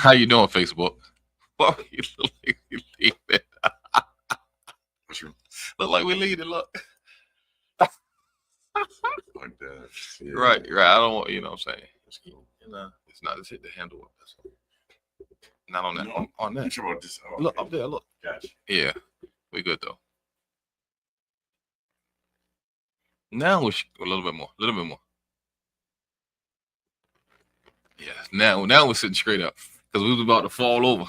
How you doing, Facebook? Well, you look like we leave it. Look like we leave it. Look. Like that. Yeah. Right. I don't want, you know what I'm saying? It's not just hit the handle up. That's all. Not on that. No, on that. About this. Oh, look up there. Look. Gotcha. Yeah. We good though. Now we should, a little bit more. Yeah. Now we're sitting straight up because we was about to fall over.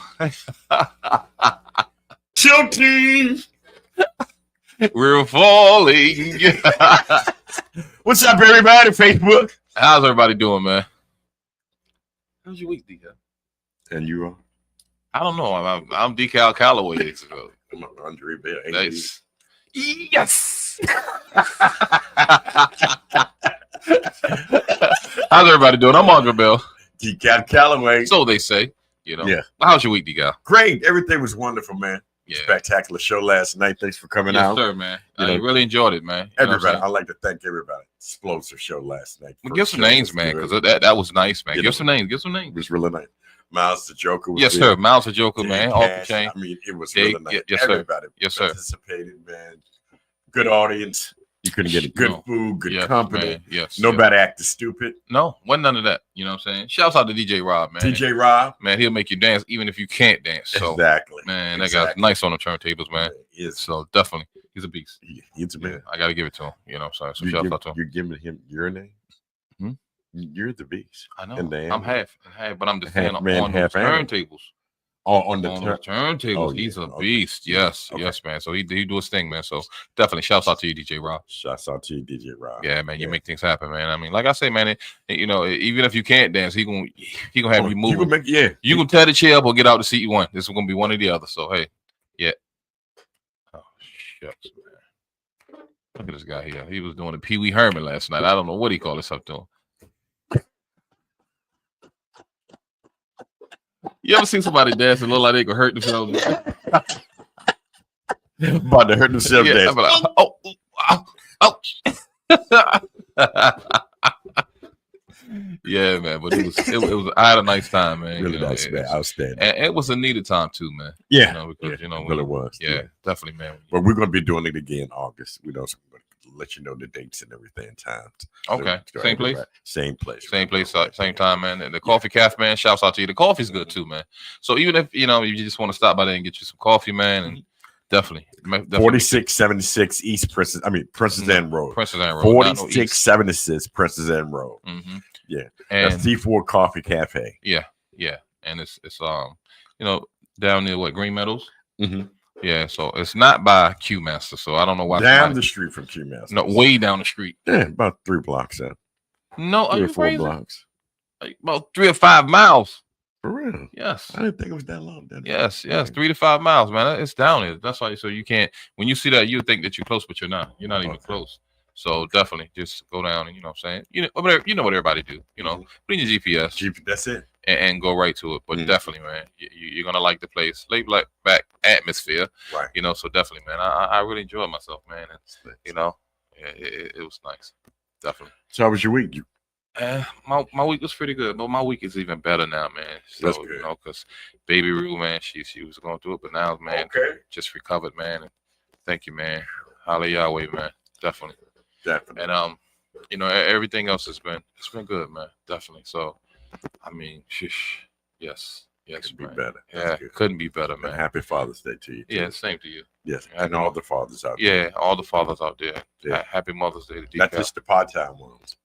Tilting. We're falling. What's up, everybody? Facebook. How's everybody doing, man? How's your week, Dcal? And you are? I don't know. I'm Dcal Calloway. I'm Aundra. Nice. Yes. How's everybody doing? I'm Aundra Bell. Dcal Calloway. So they say. You know. Yeah. How's your week, Dcal? Great. Everything was wonderful, man. Yeah. Spectacular show last night. Thanks for coming out. Yes, sir, man. I really enjoyed it, man. You everybody, I'd like to thank everybody. Explosive show last night. Well, give some names, man, because that was nice, man. Give some names. It was really nice. Miles the Joker. Yes, sir. Miles the Joker, man. Off the chain. I mean, it was really nice. Yes, everybody participated, man. Good audience. You couldn't get good food, good company. Man. Yes. Nobody acted stupid. No, wasn't none of that. You know what I'm saying? Shouts out to DJ Rob, man. DJ Rob. Man, he'll make you dance even if you can't dance. So, exactly. Man, that guy's nice on the turntables, man. Yeah, so definitely, he's a beast. He's a man. Yeah, I got to give it to him. You know what I'm saying? So shout out to him. You're giving him your name? Hmm? You're the beast. I know. I'm half, but I'm just saying on the turntables. Oh, on the turntables, oh, he's a beast. Yes, yes, man. So he do his thing, man. So definitely, shouts out to you, DJ Rob. Shouts out to you, DJ Rob. Yeah, man. You make things happen, man. I mean, like I say, man. You know, even if you can't dance, he gonna have you moving. You can tear the chair up or get out the seat you want. This is gonna be one or the other. So hey, yeah. Oh shucks, man. Look at this guy here. He was doing a Pee Wee Herman last night. I don't know what he called himself doing. You ever seen somebody dance and look like they could hurt themselves? About to hurt themselves. Yeah, like, yeah, man. But it was. I had a nice time, man. Really nice, man. Outstanding. And it was a needed time too, man. Yeah, because it really was. Yeah, definitely, man. But we're gonna be doing it again in August. We don't let you know the dates and everything, times. Okay, same place. Same place, same time, man. And the Coffee Cafe, man. Shouts out to you. The coffee's good too, man. So even if you just want to stop by there and get you some coffee, man, and definitely 4676 East Princess Anne Road. 4676 Princess Anne Road. Mm-hmm. Yeah, and that's C4 Coffee Cafe. Yeah, and it's down near Green Meadows. Mm-hmm. Yeah, so it's not by Q Master, so I don't know why. Down the street from Q Master. No, way down the street. Yeah, about 3 blocks out. No, are 3 you or 4 crazy? blocks. Like about 3 or 5 miles. For real? Yes. I didn't think it was that long. Yes, 3 to 5 miles, man. It's down there. That's why. So you can't. When you see that, you think that you're close, but you're not. You're not even close. So definitely, just go down and you know what I'm saying. You know what everybody do. You know, put in your GPS. That's it. And go right to it. But definitely, man, you're gonna like the place. Laid back atmosphere. Right. You know, so definitely, man. I really enjoyed myself, man. And it was nice. Definitely. So how was your week? My week was pretty good, but my week is even better now, man. So that's good. Because Baby Rue, man, she was going through it, but now, man, just recovered, man. And thank you, man. Hallelujah, Yahweh, man. Definitely. And everything else it's been good, man. Definitely. So, I mean, yes, could be man. better. Yeah, couldn't be better, man. And happy Father's Day to you. Too. Yeah, same to you. Yes, and all the fathers out there. Yeah, all the fathers out there. Yeah. Happy Mother's Day to Dcal. Not just the part-time ones.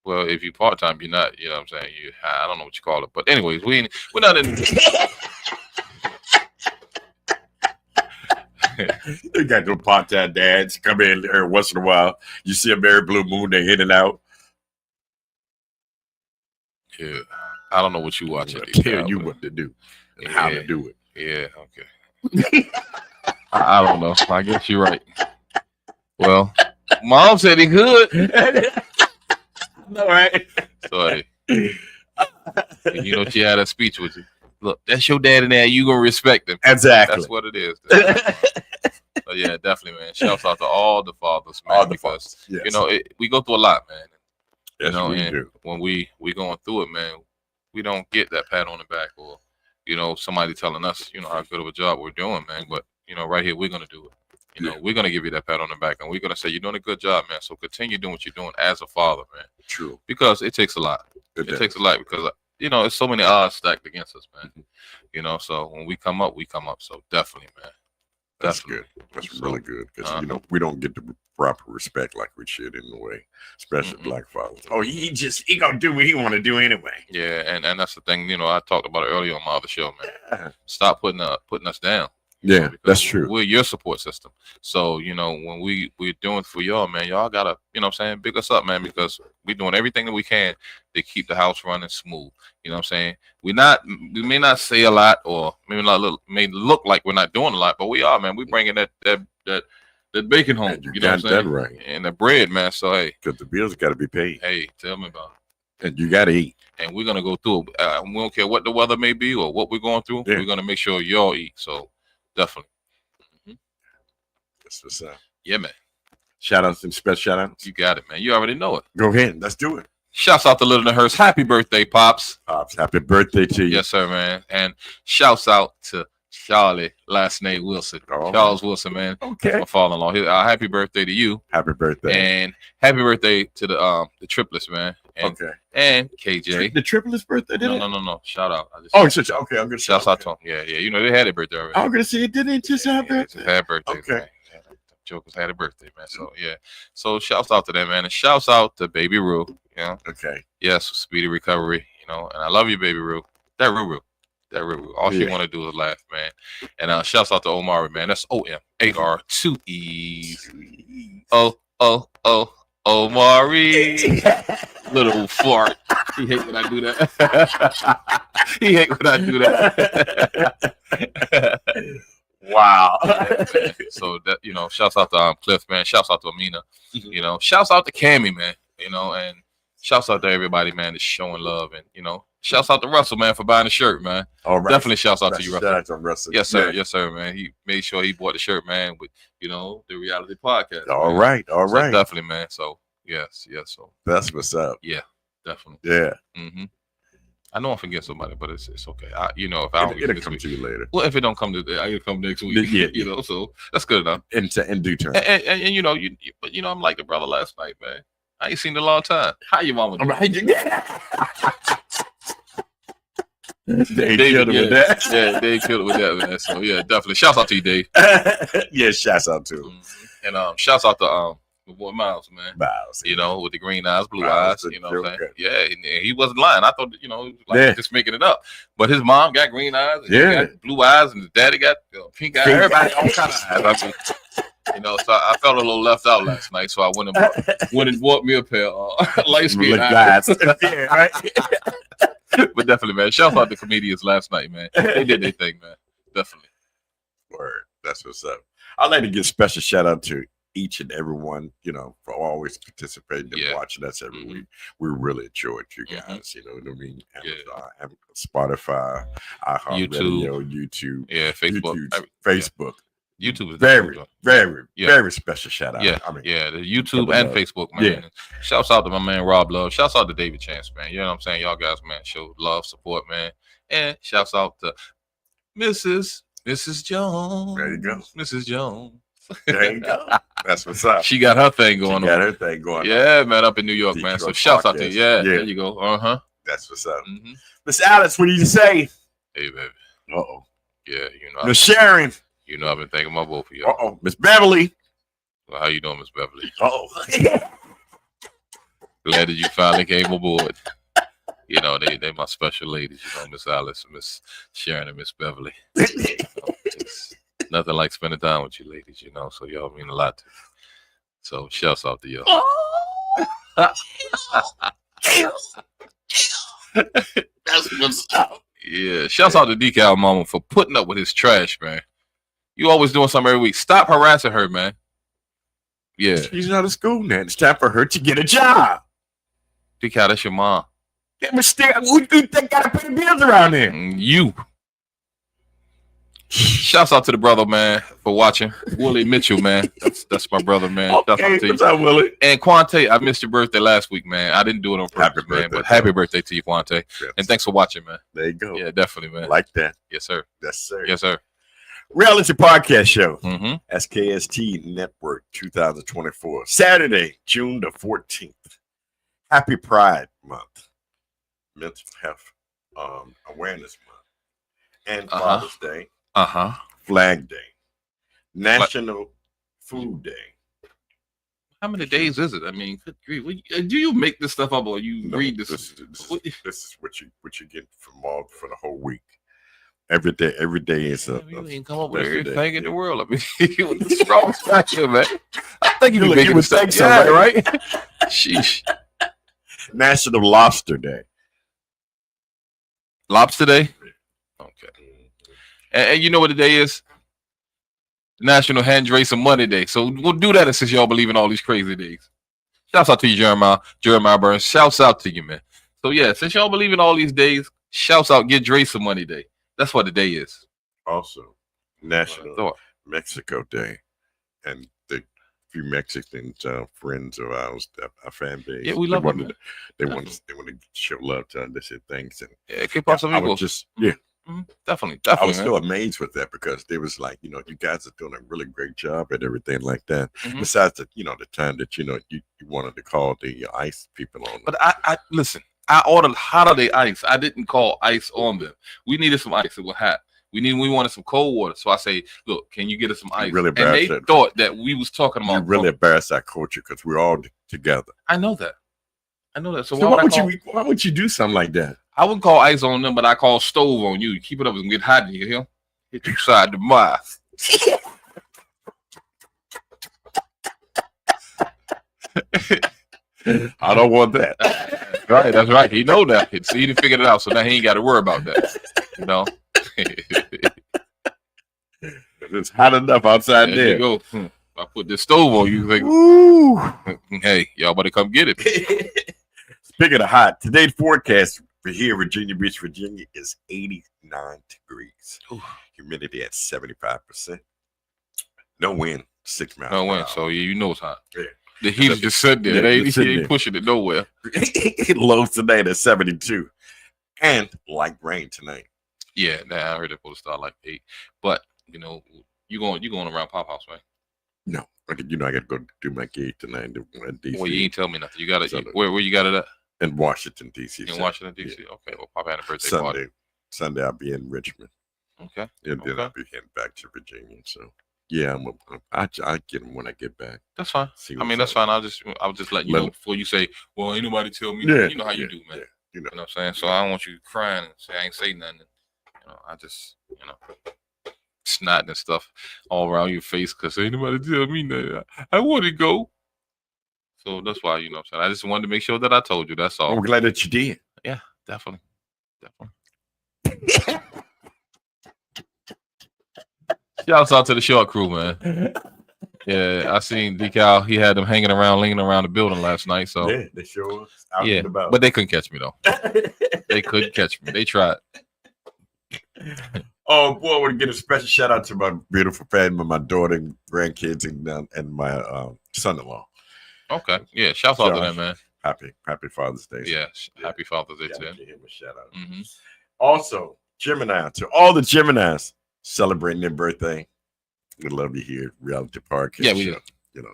Well, if you part-time, you're not. You know what I'm saying? I don't know what you call it, but anyways, we're not in. You got them part-time dads come in every once in a while. You see a Merry Blue Moon, they in and out. Yeah, I don't know what you watching. I tell you what to do and how to do it. Yeah, okay. I don't know. I guess you're right. Well, Mom said he could. All right. So, she had a speech with you. Look, that's your dad in there. You gonna respect him. Exactly. That's what it is. So yeah, definitely, man. Shouts out to all the fathers, man. All the fathers. Yes. We go through a lot, man. Yes, we do. When we going through it, man, we don't get that pat on the back, or somebody telling us how good of a job we're doing, man. But right here we're gonna do it. We're gonna give you that pat on the back, and we're gonna say you're doing a good job, man. So continue doing what you're doing as a father, man. True. Because it takes a lot. It takes a lot because it's so many odds stacked against us, man. So when we come up, we come up. So definitely, man. That's good. That's really good because we don't get the proper respect like we should in a way, especially black fathers. Oh, he gonna do what he want to do anyway. Yeah, and that's the thing. I talked about it earlier on my other show, man. Yeah. Stop putting us down. Yeah, that's true. We're your support system. So, when we're doing for y'all, man, y'all gotta, big us up, man, because we're doing everything that we can to keep the house running smooth. You know what I'm saying? We may not say a lot, or may look like we're not doing a lot, but we are, man. We bringing that bacon home. You know what I'm saying? Right. And the bread, man. So hey, because the bills got to be paid. Hey, tell me about it. And you got to eat. And we're gonna go through it. We don't care what the weather may be or what we're going through. Yeah. We're gonna make sure y'all eat. So definitely. That's what's up. Yeah, man. Shout outs and special shout outs. You got it, man. You already know it. Go ahead. Let's do it. Shouts out to Little and Hurst. Happy birthday, Pops. Pops, happy birthday to you. Yes, sir, man. And shouts out to Charlie, last name Wilson. Oh, Charles Wilson, man. Okay. My father-in-law. Happy birthday to you. Happy birthday. And happy birthday to the triplets, man. And, okay. And KJ. The triplets' birthday, did it? No. Shout out. Okay. I'm gonna shout out to him. Yeah. They had their birthday already. I'm gonna say it didn't just have birthday. Had birthday. Okay. Man. Jokers had a birthday, man. So yeah. So shouts out to them, man. And shouts out to Baby Rue. Okay. Yes, speedy recovery. And I love you, Baby Rue. That Rue. All she want to do is laugh, man. And shouts out to Omari, man. That's OMAR 2 E's. Omari. Little fart. He hate when I do that. Wow. So that shouts out to Cliff, man. Shouts out to Amina. Shouts out to Cammy, man. And shouts out to everybody, man, that's showing love. And shouts out to Russell, man, for buying the shirt, man. All right. Definitely shouts out to you, Russell. Shout out to Russell. Yes, sir. Yeah. Yes, sir, man. He made sure he bought the shirt, man, with the reality podcast. All right. Definitely, man. So yes. So that's what's up. Yeah, definitely. Yeah. I know I forget somebody, but it's okay. If I don't it'll come to you later. Well, if it don't come to, I'll come next week. Yeah. So that's good enough. In due time. And I'm like the brother last night, man. I ain't seen in a long time. How you mama doing? They killed it with that. Yeah, they killed it with that, man. So yeah, definitely. Shouts out to you, Dave. Yeah, shouts out to him. And shouts out to my boy Miles, man. Miles. With the green eyes, blue eyes. You know what I'm saying? Yeah, and he wasn't lying. I thought just making it up. But his mom got green eyes. And he got blue eyes, and his daddy got pink eyes. Everybody all kind of eyes. So I felt a little left out last night. So I went and bought me a pair of light skin eyes. Yeah, right. But definitely, man. Shout out to comedians last night, man. They did their thing, man. Definitely. Word. That's what's up. I'd like to give special shout out to each and every one, for always participating and watching us every week. We really enjoyed you guys. You know what I mean? Amazon, Spotify, YouTube, Facebook. YouTube is very special shout out. Yeah, the YouTube and Facebook, man. Yeah. Shouts out to my man Rob Love. Shouts out to David Chance, man. You know what I'm saying? Y'all guys, man, show love, support, man. And shouts out to Mrs. Jones. There you go. Mrs. Jones. There you go. That's what's up. She got her thing going on. Yeah, man, up in New York, man. So shouts out to you. Yeah, there you go. That's what's up. Miss Alice, what do you say? Hey, baby. Uh-oh. Yeah, Miss Sharon. I've been thinking about both of y'all. Uh-oh. Miss Beverly. Well, how you doing, Miss Beverly? Uh-oh. Glad that you finally came aboard. They my special ladies, Miss Alice, Miss Sharon, and Miss Beverly. It's nothing like spending time with you ladies, so y'all mean a lot to me. So shouts out to y'all. That's what's up. Yeah, shouts out to Dcal Mama for putting up with his trash, man. You always doing something every week. Stop harassing her, man. Yeah. She's out of school now. It's time for her to get a job. Dcal, that's your mom. Who you think gotta pay the bills around there? You. Shouts out to the brother, man, for watching. Willie Mitchell, man. That's my brother, man. Okay, what's up, Willie? And Quante, I missed your birthday last week, man. I didn't do it on purpose, man. But happy birthday to you, Quante. Yes. And thanks for watching, man. There you go. Yeah, definitely, man. Like that. Yes, sir. Yes, sir. Yes, sir. Reality Podcast Show. SKST Network 2024. Saturday, June the 14th. Happy Pride Month. Mental Health Awareness Month. And Father's Day. Flag Day. National Food Day. How many days is it? I mean, do you make this stuff up or you read this? This is what you get for the whole week. Every day is a. You ain't come up with everything in the world. I mean, what's wrong with you, man? I think you be making mistakes, right? Sheesh. National Lobster Day. Lobster Day. Okay. And you know what the day is? National Hand Raise Some Money Day. So we'll do that since y'all believe in all these crazy days. Shouts out to you, Jeremiah Burns. Shouts out to you, man. So yeah, since y'all believe in all these days, shouts out, get Dre some money day. That's what the day is. Also, National Mexico Day. And the few Mexican friends of ours, our fan base. Yeah, we love them. They want to show love to us and things. And yeah, keep up some people. Definitely. I was still amazed with that because they was like, you guys are doing a really great job at everything like that. Besides the, the time that you wanted to call the ICE people on. But I listen. I ordered holiday ice. I didn't call ICE on them. We needed some ice. It was hot. We wanted some cold water. So I say, look, can you get us some ice? Really and they thought that we was talking about. You really embarrassed our culture because we're all together. I know that. So why would you do something like that? I wouldn't call ice on them, but I call stove on you. Keep it up and get hot in here. Hit you side the mouth. I don't want that. That's right. He know that. See, he figured it out, so now he ain't got to worry about that. It's hot enough outside there. You go. I put this stove on you. Think, hey, y'all better come get it. Speaking of hot, today's forecast for here, Virginia Beach, Virginia, is 89 degrees. Humidity at 75%. No wind, 6 miles. No wind, so you know it's hot. Yeah. The heat is just sitting there. He ain't pushing it nowhere. Lows tonight at 72. And light rain tonight. Yeah, I heard it's supposed to start like 8. But, you going around Pop House, right? No. I got to go do my gig tonight in D.C. Well, you ain't tell me nothing. You got it. Where you got it at? In Washington, D.C. In Washington, D.C. Yeah. Okay. Well, Pop had a birthday party. Sunday, I'll be in Richmond. Okay. And then I'll be heading back to Virginia. So, yeah, I get them when I get back. That's fine. That's fine. I'll just let you know before you say, well, ain't nobody tell me. Yeah, you know how you do, man. Yeah, you know what I'm saying? So I don't want you crying and say I ain't say nothing. I just, snot and stuff all around your face because ain't nobody tell me that I want to go. So that's why, what I'm saying. I just wanted to make sure that I told you. That's all. I'm glad that you did. Yeah, definitely. Shouts out to the short crew, man. Yeah, I seen Dcal. He had them leaning around the building last night. So yeah, they sure out and about. But they couldn't catch me though. They couldn't catch me. They tried. Oh boy, I want to get a special shout out to my beautiful family, my daughter, and grandkids, and my son-in-law. Okay, yeah, shout out to them, man. Happy Father's Day. Yeah, happy Father's Day to him. Give him a shout out. Also, Gemini, to all the Geminis celebrating their birthday, we love you here at Reality Park. Yeah, we do.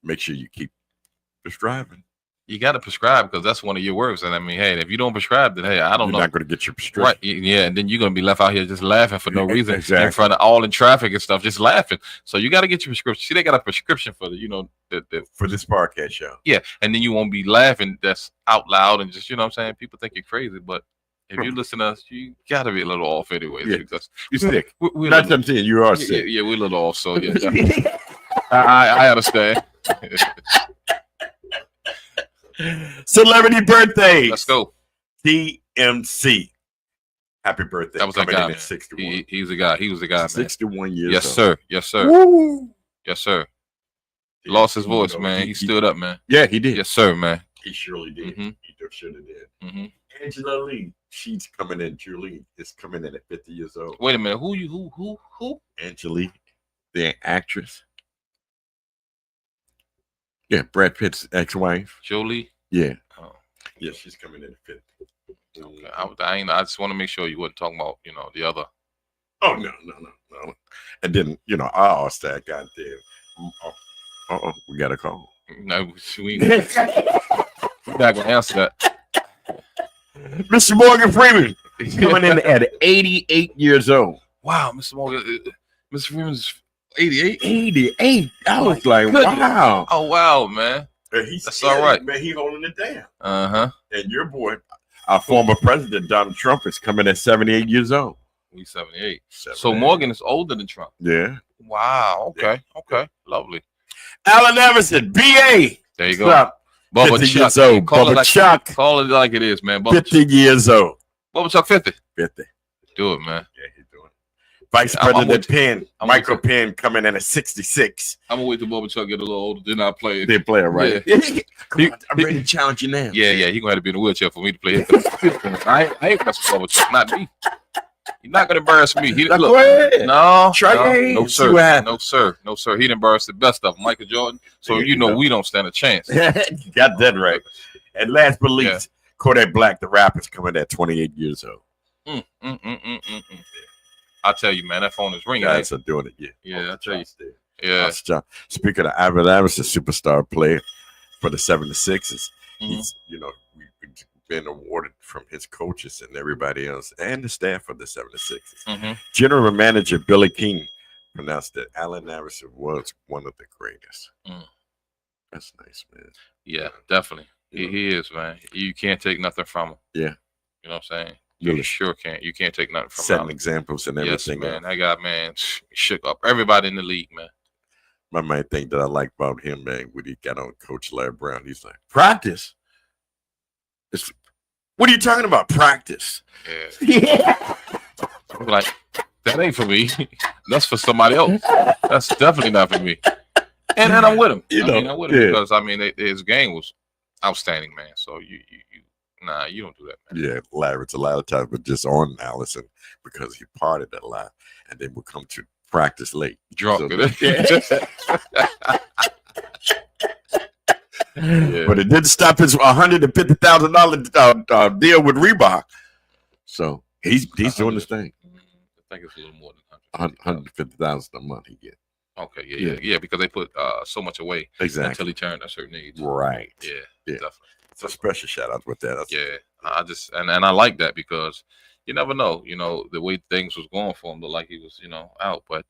Make sure you keep prescribing. You got to prescribe because that's one of your works. And I mean, hey, if you don't prescribe, then hey, I don't know. You're not going to get your prescription. Right. Yeah. And then you're going to be left out here just laughing for no reason exactly. in front of all in traffic and stuff, just laughing. So you got to get your prescription. See, they got a prescription for for this podcast show. Yeah. And then you won't be laughing that's out loud and just, what I'm saying? People think you're crazy, but if you listen to us, you got to be a little off anyway. Yeah. Because you're sick. We're not them saying you are sick. Yeah, we're a little off. So yeah. I understand. Celebrity birthdays. Let's go. DMC. Happy birthday. That was that guy. 61. He's a guy. He was a guy, man. 61 years Yes, old. sir. Yes, sir. Woo! Yes, sir. He lost his voice, man. He stood up, man. Yeah, he did. Yes, sir, man. He surely did. He surely did. Angela Lee, she's coming in. Julie is coming in at 50 years old. Wait a minute. Who? Angela Lee, the actress. Yeah, Brad Pitt's ex-wife. Jolie. Yeah. Oh. Yeah, she's coming in at 50. Okay. I just want to make sure you wasn't talking about, the other. Oh, no. And then, I asked that goddamn. We got a call. No, we're not going to answer that. Mr. Morgan Freeman coming in at 88 years old. Wow, Mr. Morgan. Mr. Freeman's 88? 88. I was like, goodness. Wow. Oh, wow, man. That's all right. Man, he holding it down. Uh-huh. And your boy, our former president, Donald Trump, is coming at 78 years old. We 78. So Morgan is older than Trump. Yeah. Wow. Okay. Yeah. Okay. Lovely. Allen Iverson, BA. There you go. Bubba 50 years old. Bubba Chuck. Call it like it is, man. 50 years old. Bubba Chuck 50. 50. Do it, man. Yeah, he's doing it. Vice President Penn, Michael Penn, coming in at 66. I'm going to wait till Bubba Chuck get a little older. Then I'll play it. They play it, right? Yeah. Come on, I'm ready to challenge you now. Yeah. He's going to have to be in a wheelchair for me to play it. I ain't messing with Bubba Chuck. Not me. He's not going to embarrass me. Go ahead. No, no, sir. No, sir. He'd embarrass the best of them, Michael Jordan. So we don't stand a chance. You got that right. And last but least, Kodak Black, the rapper's coming at 28 years old. I tell you, man, that phone is ringing. Guys are doing it. Yeah, I tell you. Yeah. Speaking of Allen Iverson, superstar player for the 76ers, he's we've been awarded from his coaches and everybody else and the staff of the 76ers. General manager Billy King pronounced that Allen Iverson was one of the greatest. That's nice, man. Yeah, definitely. He is, man. You can't take nothing from him. Yeah. You know what I'm saying? You sure can't. You can't take nothing from him. Setting examples and everything. Yes, man. That guy, man, shook up everybody in the league, man. My main thing that I like about him, man, when he got on Coach Larry Brown, he's like, practice. What are you talking about? Practice. Yeah. I'm like, that ain't for me. That's for somebody else. That's definitely not for me. And I'm with him. I'm with him because his game was outstanding, man. So you don't do that, man. Yeah, Larry's a lot of times, but just on Allison because he partied a lot, and then would come to practice late, drunk. Yeah. But it didn't stop his $150,000 deal with Reebok. So he's doing his thing. I think it's a little more than $150,000 a month he gets. Okay, yeah, because they put so much away until he turned a certain age. Right. Yeah, definitely. It's a special shout out with that. I just and I like that because you never know, the way things was going for him, looked like he was, out. But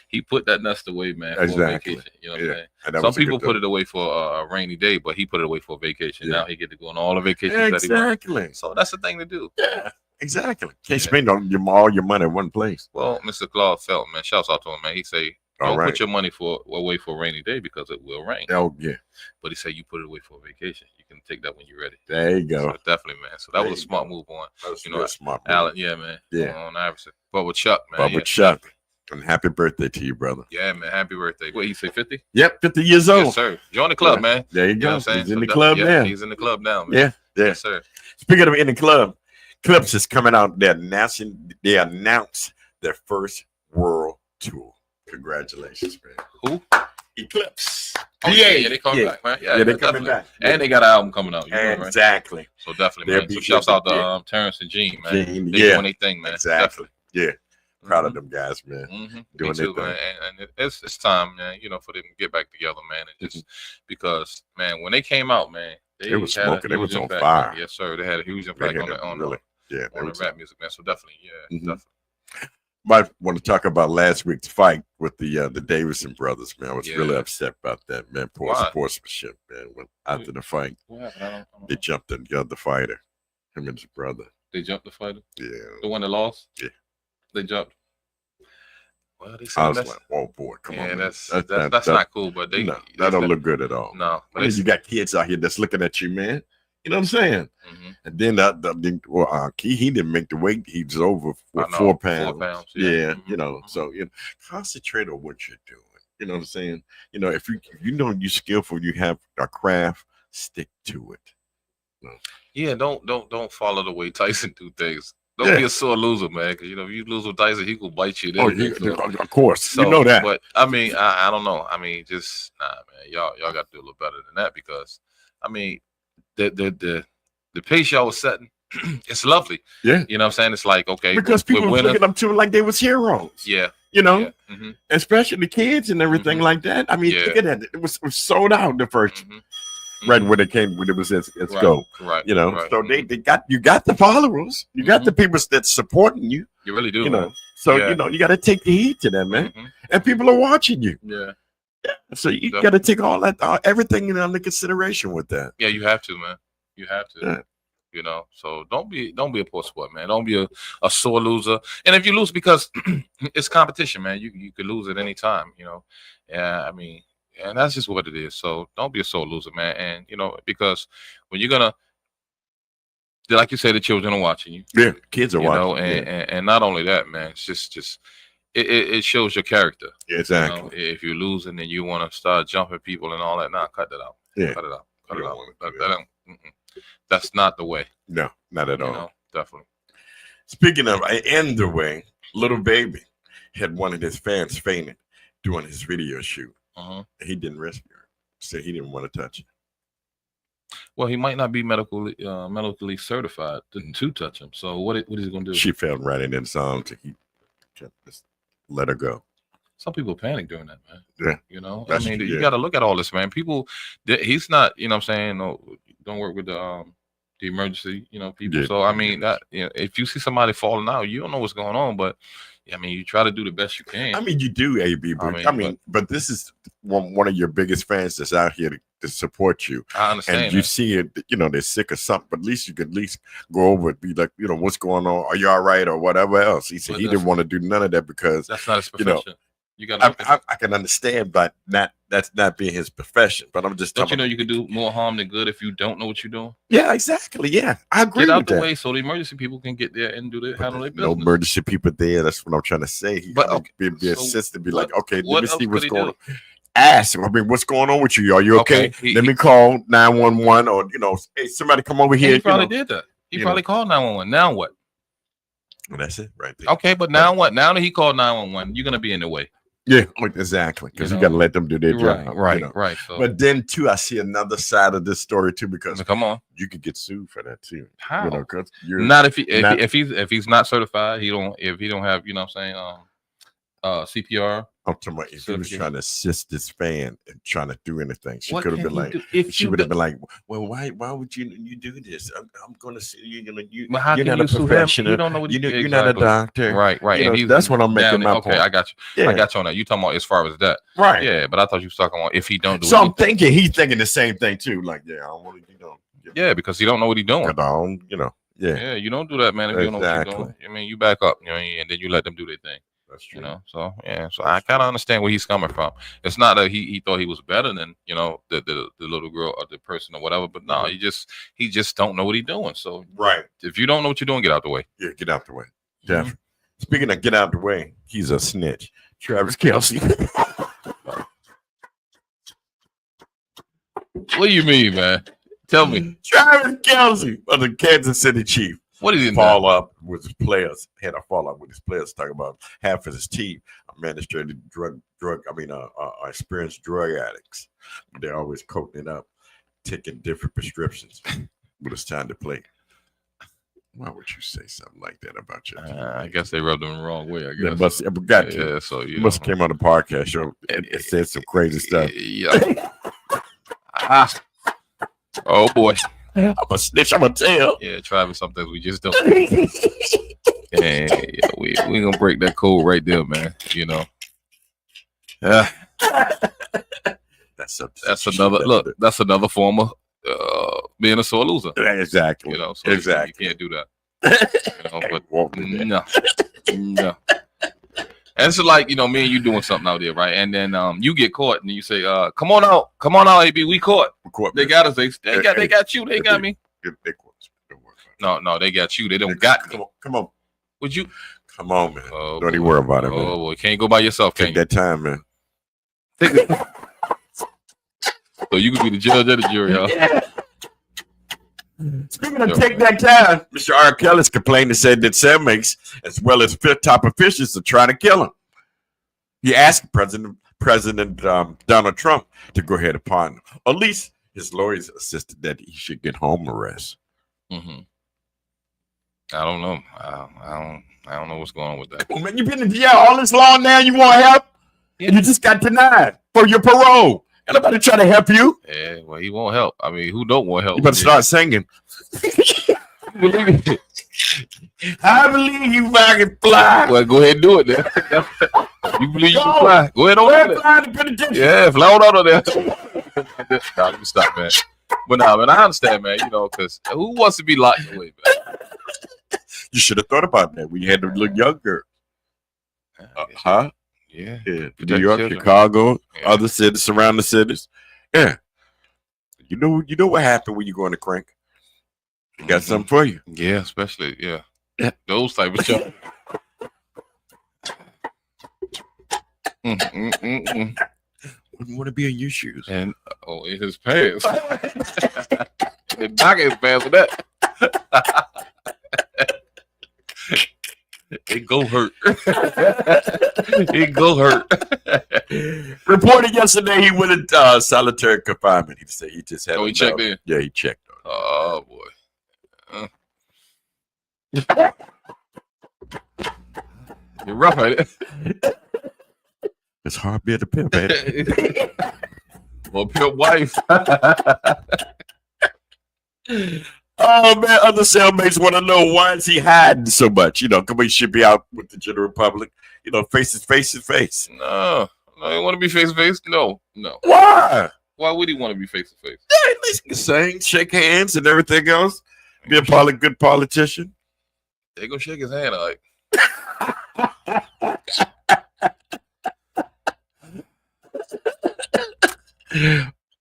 he put that nest away, man, for a vacation. You know what I'm saying? Some people put it away for a rainy day, but he put it away for a vacation. Now he get to go on all the vacations that he wants. So that's the thing to do. Yeah. Exactly. Can't spend all your money in one place. Well, Mr. Claude Felt, man, shouts out to him, man. He say, don't put your money away for a rainy day because it will rain. Oh, yeah. But he said you put it away for a vacation. You can take that when you're ready. There you go. So definitely, man. So that was a smart move on. That was a smart move. Allen, yeah, man. Yeah. On Iverson. Bubba Chuck, man. Bubba Chuck. And happy birthday to you, brother. Yeah, man. Happy birthday. What, he say 50? Yep, 50 years old. Yes, sir. Join the club, man. There you go. Know what I'm saying? He's in the club now. He's in the club now, man. Yeah. Yes, sir. Speaking of in the club, Clips is coming out. They announced their first world tour. Congratulations, man. Who? Eclipse. Oh, yeah, they coming back, man. Yeah, they coming back. And they got an album coming out. Exactly. Right? So definitely, man. So shouts out to Terrence and Gene, man. They doing their thing, man. Exactly. Definitely. Yeah. Proud of them guys, man. Doing their thing. And it's time, man, for them to get back together, man. And just because, man, when they came out, man, they was smoking. They was on fire. Yes, sir. They had a huge impact on the rap music, man. So definitely, definitely. Might want to talk about last week's fight with the Davison brothers, man. I was really upset about that, man. Poor sportsmanship, man. After the fight, they jumped the fighter, him and his brother. They jumped the fighter? Yeah. The one that lost? Yeah. They jumped. Well, I was like, oh boy, come on. That's not cool, but that don't look good at all. No. But you got kids out here that's looking at you, man. You know what I'm saying? And then he didn't make the weight. He was over 4 pounds. 4 pounds. Yeah. So concentrate on what you're doing. You know what I'm saying? If you know you're skillful, you have a craft, stick to it. Yeah, don't follow the way Tyson do things. Don't be a sore loser, man. Because if you lose with Tyson, he could bite you. Of course, so, you know that. But I mean, I don't know. I mean, just man. Y'all got to do a little better than that because, I mean, the pace y'all was setting, it's lovely. Yeah, you know what I'm saying. It's like okay, because people were looking up to them like they was heroes. Yeah, especially the kids and everything like that. I mean, look at that. It was sold out the first. Right when it was let's go. Right. So they got the followers, you got the people that's supporting you. You really do. So you got to take the heat to them, man. And people are watching you. Yeah. So you got to take all that, everything into consideration with that. Yeah, you have to, man. You have to. Yeah. So don't be a poor sport, man. Don't be a sore loser. And if you lose, because it's competition, man, you could lose at any time. Yeah, I mean. And that's just what it is. So don't be a sore loser, man. And because when you're gonna, like you say, the children are watching you. Yeah, kids are watching. And not only that, man. It's just it shows your character. Yeah, exactly. If you lose and then you want to start jumping people and all that, cut that out. Yeah, cut it out. Cut it out. That's not the way. No, not at all. Definitely. Speaking of in the way, Little Baby had one of his fans fainted during his video shoot. He didn't rescue her. Said he didn't want to touch it. Well, he might not be medically certified to touch him. So what is he going to do? She fell right in the song to just let her go. Some people panic during that, man. Yeah. I mean, you got to look at all this, man. People, he's not, what I'm saying, don't work with the emergency, people. Yeah. So I mean, that if you see somebody falling out, you don't know what's going on, but I mean, you try to do the best you can. I mean, you do, AB, but but this is one of your biggest fans that's out here to support you. I understand. And you see it, they're sick or something, but at least you could go over it, be like, what's going on? Are you all right? Or whatever else. He said he didn't want to do none of that because that's not his profession. You got. I can understand, but that's not being his profession. But I'm just talking. Don't you can do more harm than good if you don't know what you're doing? Yeah, exactly. Yeah, I agree. Get out with the that. way so the emergency people can get there and handle their business. No emergency people there. That's what I'm trying to say. Be assistant. Be like, okay, let me see what's going on. Ask. I mean, what's going on with you? Are you okay? Let me call 911 or hey, somebody come over here. He probably did that. He probably called 911. Now what? Well, that's it, right there. Okay, but now what? Now that he called 911, you're gonna be in the way. Yeah, exactly. Because you got to let them do their job. Right. So. But then too, I see another side of this story too. Because come on, you could get sued for that too. How? Because not if he's not certified. If he don't have CPR. I'm talking about if he was trying to assist this fan and trying to do anything, she could have been like, she would have been like, well, why would you do this? I'm going to see you're not a professional. You don't know what you're not a doctor, right? That's what I'm making my point. Okay, I got you. Yeah. I got you on that. You talking about as far as that, right? Yeah, but I thought you was talking about if he don't do. So I'm thinking he's thinking the same thing too. Like, I don't want to, Yeah, because he don't know what he's doing. Yeah, you don't do that, man. If you don't know what you're doing, I mean, you back up, and then you let them do their thing. That's true. So I kind of understand where he's coming from. It's not that he thought he was better than the little girl or the person or whatever, but no, he just don't know what he's doing. So if you don't know what you're doing, get out the way. Yeah, get out the way. Definitely. Speaking of get out the way, he's a snitch. Travis Kelce. What do you mean, man? Tell me. Travis Kelce of the Kansas City Chiefs. What is he fall up with his players? Had a fall up with his players. Talking about half of his team administrated experienced drug addicts. They're always coating it up, taking different prescriptions. But it's time to play. Why would you say something like that about your team? I guess they rubbed them the wrong way. I guess. That must have got you. Yeah, so you must have came on the podcast show and said some crazy stuff. Yeah. Oh boy. I'm a snitch. I'm a tell. Yeah, Travis, some things we just don't. We gonna break that code right there, man. That's another That's another form of being a sore loser. Exactly. So exactly. You can't do that. But no. And it's like, me and you doing something out there, right? And then you get caught and you say, come on out, AB, we caught. They got us. They got you. They got me. They caught us. No, they got you. They don't got me. Come on. Would you? Come on, man. Don't even worry about it, man. Oh, boy. Can't go by yourself, Take that time, man. So you can be the judge or the jury, huh? Speaking of take that time, Mr. R. Kelly's complained and said that cellmates, as well as top officials, are trying to kill him. He asked President Donald Trump to go ahead and pardon him. Or at least his lawyers insisted that he should get home arrest. Mm-hmm. I don't know. I don't know what's going on with that. Come on, man, you've been in jail all this long now. You want help? Yeah. And you just got denied for your parole. Ain't nobody trying to help you. Yeah, well, he won't help. I mean, who don't want help? You better start singing. I believe you can fly. Well, go ahead and do it then. You believe you can fly? Go ahead on there. Yeah, fly on there. Nah, let me stop, man. But nah, man, I understand, man. You know, because who wants to be locked away, man? You should have thought about that when you had to look younger. Huh? Yeah. New York, Chicago, other cities, surrounding cities. Yeah. You know what happened when you go on the crank? You got something for you. Yeah, especially, those type of stuff. Wouldn't want to be in your shoes. And in his pants. The knock his pants with that. It go hurt. It go hurt. Reported yesterday he went into solitary confinement. He said he just had. He checked in. Yeah, he checked. Oh boy. You're rough at it. It's hard being a pimp, ain't it? Well, pimp wife. Oh man, other cellmates want to know why is he hiding so much? You know, come on, he should be out with the general public. You know, face to face. No, he want to be face to face. No. Why? Why would he want to be face to face? Yeah, at least he can sing, shake hands, and everything else. Be a good politician. They gonna shake his hand, like.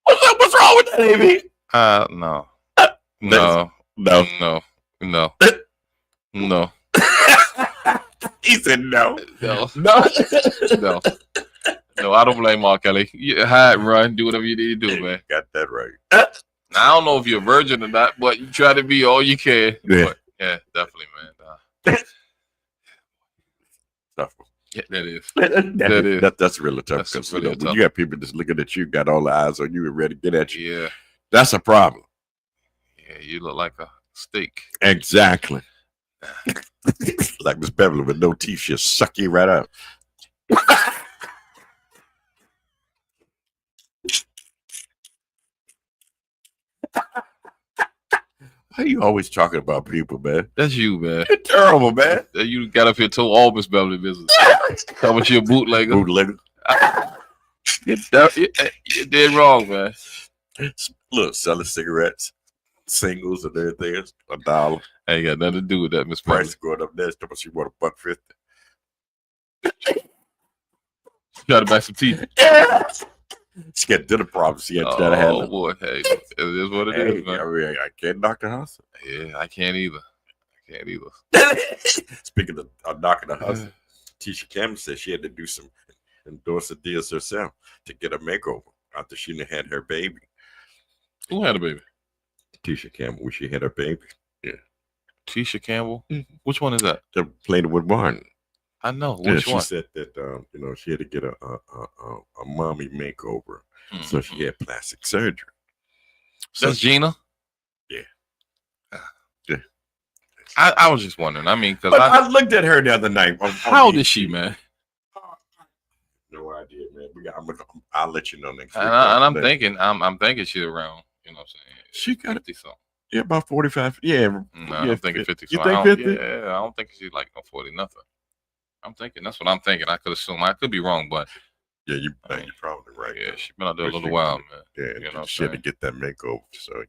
What's wrong with that, Amy? No. He said no. No, I don't blame R. Kelly. You hide, run, do whatever you need to do, man. Got that right. I don't know if you're a virgin or not, but you try to be all you can. Yeah, but, yeah, definitely, man. Tough. Yeah, that is. That's really tough because when you got people just looking at you, got all the eyes on you and ready to get at you. Yeah, that's a problem. Yeah, you look like a steak. Exactly. Like Miss Beverly with no teeth, she'll suck you right out. Why are you always talking about people, man? That's you, man. You're terrible, man. You got up here told all Miss Beverly business. How about you a bootlegger? You did wrong, man. Look, selling cigarettes, singles, and everything. $1. Ain't got nothing to do with that, Miss Beverly. Price going up next. She want $1.50. Try to buy some teeth. She got dinner problems. She had to handle. Oh boy, hey, it is what it is, man. I mean, I can't knock the hustle. Yeah, I can't either. Speaking of knocking the hustle, Tisha Campbell said she had to do some endorsing deals herself to get a makeover after she had her baby. Who had a baby? Tisha Campbell, when she had her baby. Yeah. Tisha Campbell? Mm-hmm. Which one is that? They're playing with Martin. I know. Which one? She said that she had to get a mommy makeover, so she had plastic surgery. So that's Gina. Yeah. Yeah. I was just wondering. I mean, because I looked at her the other night. How old is she, man? No idea, man. I'll let you know next week. And I'm thinking she's around. You know what I'm saying? She got 50 something. Yeah, about 45. Yeah. No, I'm thinking 50. You think 50? Yeah, I don't think she's like no 40 nothing. I'm thinking that's what I'm thinking. I could assume. I could be wrong, but yeah, you're probably right. Yeah, she's been out there a little while, man. Yeah, you know, she had to get that makeover, so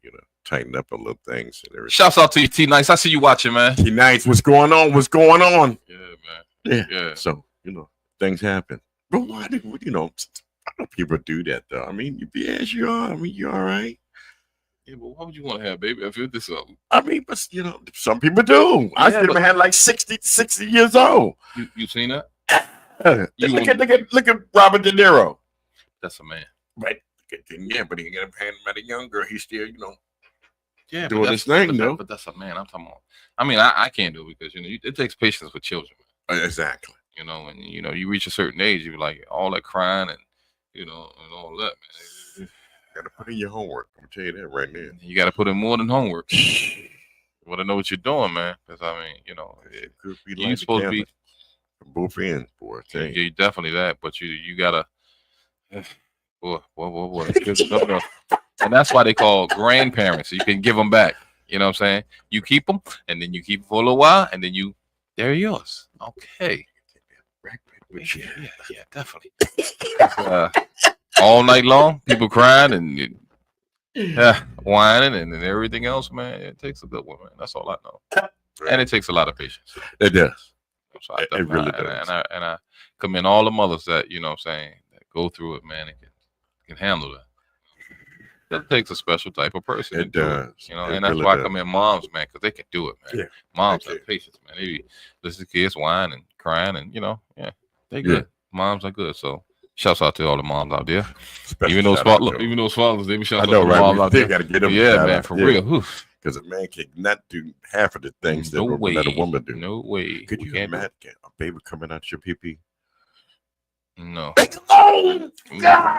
tighten up a little things and everything. Shouts out to you, T Nice. I see you watching, man. T Nice, what's going on? Yeah, man. Yeah. So things happen. But why do I know people do that though? I mean, you be as you are. I mean, you all right. Yeah, but why would you want to have baby if it's something? I mean, but some people do. Yeah, I should have had like 60 years old. You seen that? Look at Robert De Niro. That's a man. Right. Yeah, but he got a young girl. He's still, doing this thing, though. But that's a man. I'm talking about. I mean, I can't do it because it takes patience with children. Exactly. And you reach a certain age, you're like all that crying and and all that, man. You gotta put in your homework. I'm gonna tell you that right now. You gotta put in more than homework. You wanna know what you're doing, man? Because I mean, it could be you're supposed to be from both ends, boy. You're definitely that, but you gotta, boy. And that's why they call grandparents. So you can give them back. You know what I'm saying? You keep them, and then you keep them for a little while, and then they're yours. Okay. Yeah, definitely. All night long, people crying and whining and everything else, man. It takes a good one, man. That's all I know. And it takes a lot of patience. It does. So it really does. And I commend all the mothers that, that go through it, man, and can handle that. That takes a special type of person. It does. And that's why I commend moms, man, because they can do it, man. Yeah, moms have patience, man. They listen to kids whine and crying and, they good. Yeah. Moms are good. So shouts out to all the moms out there. Even those fathers, they be shouts out to the moms out there. Gotta get them man, for real. Because a man cannot do half of the things that a woman do. No way. Could you imagine a baby coming out your pee-pee? No.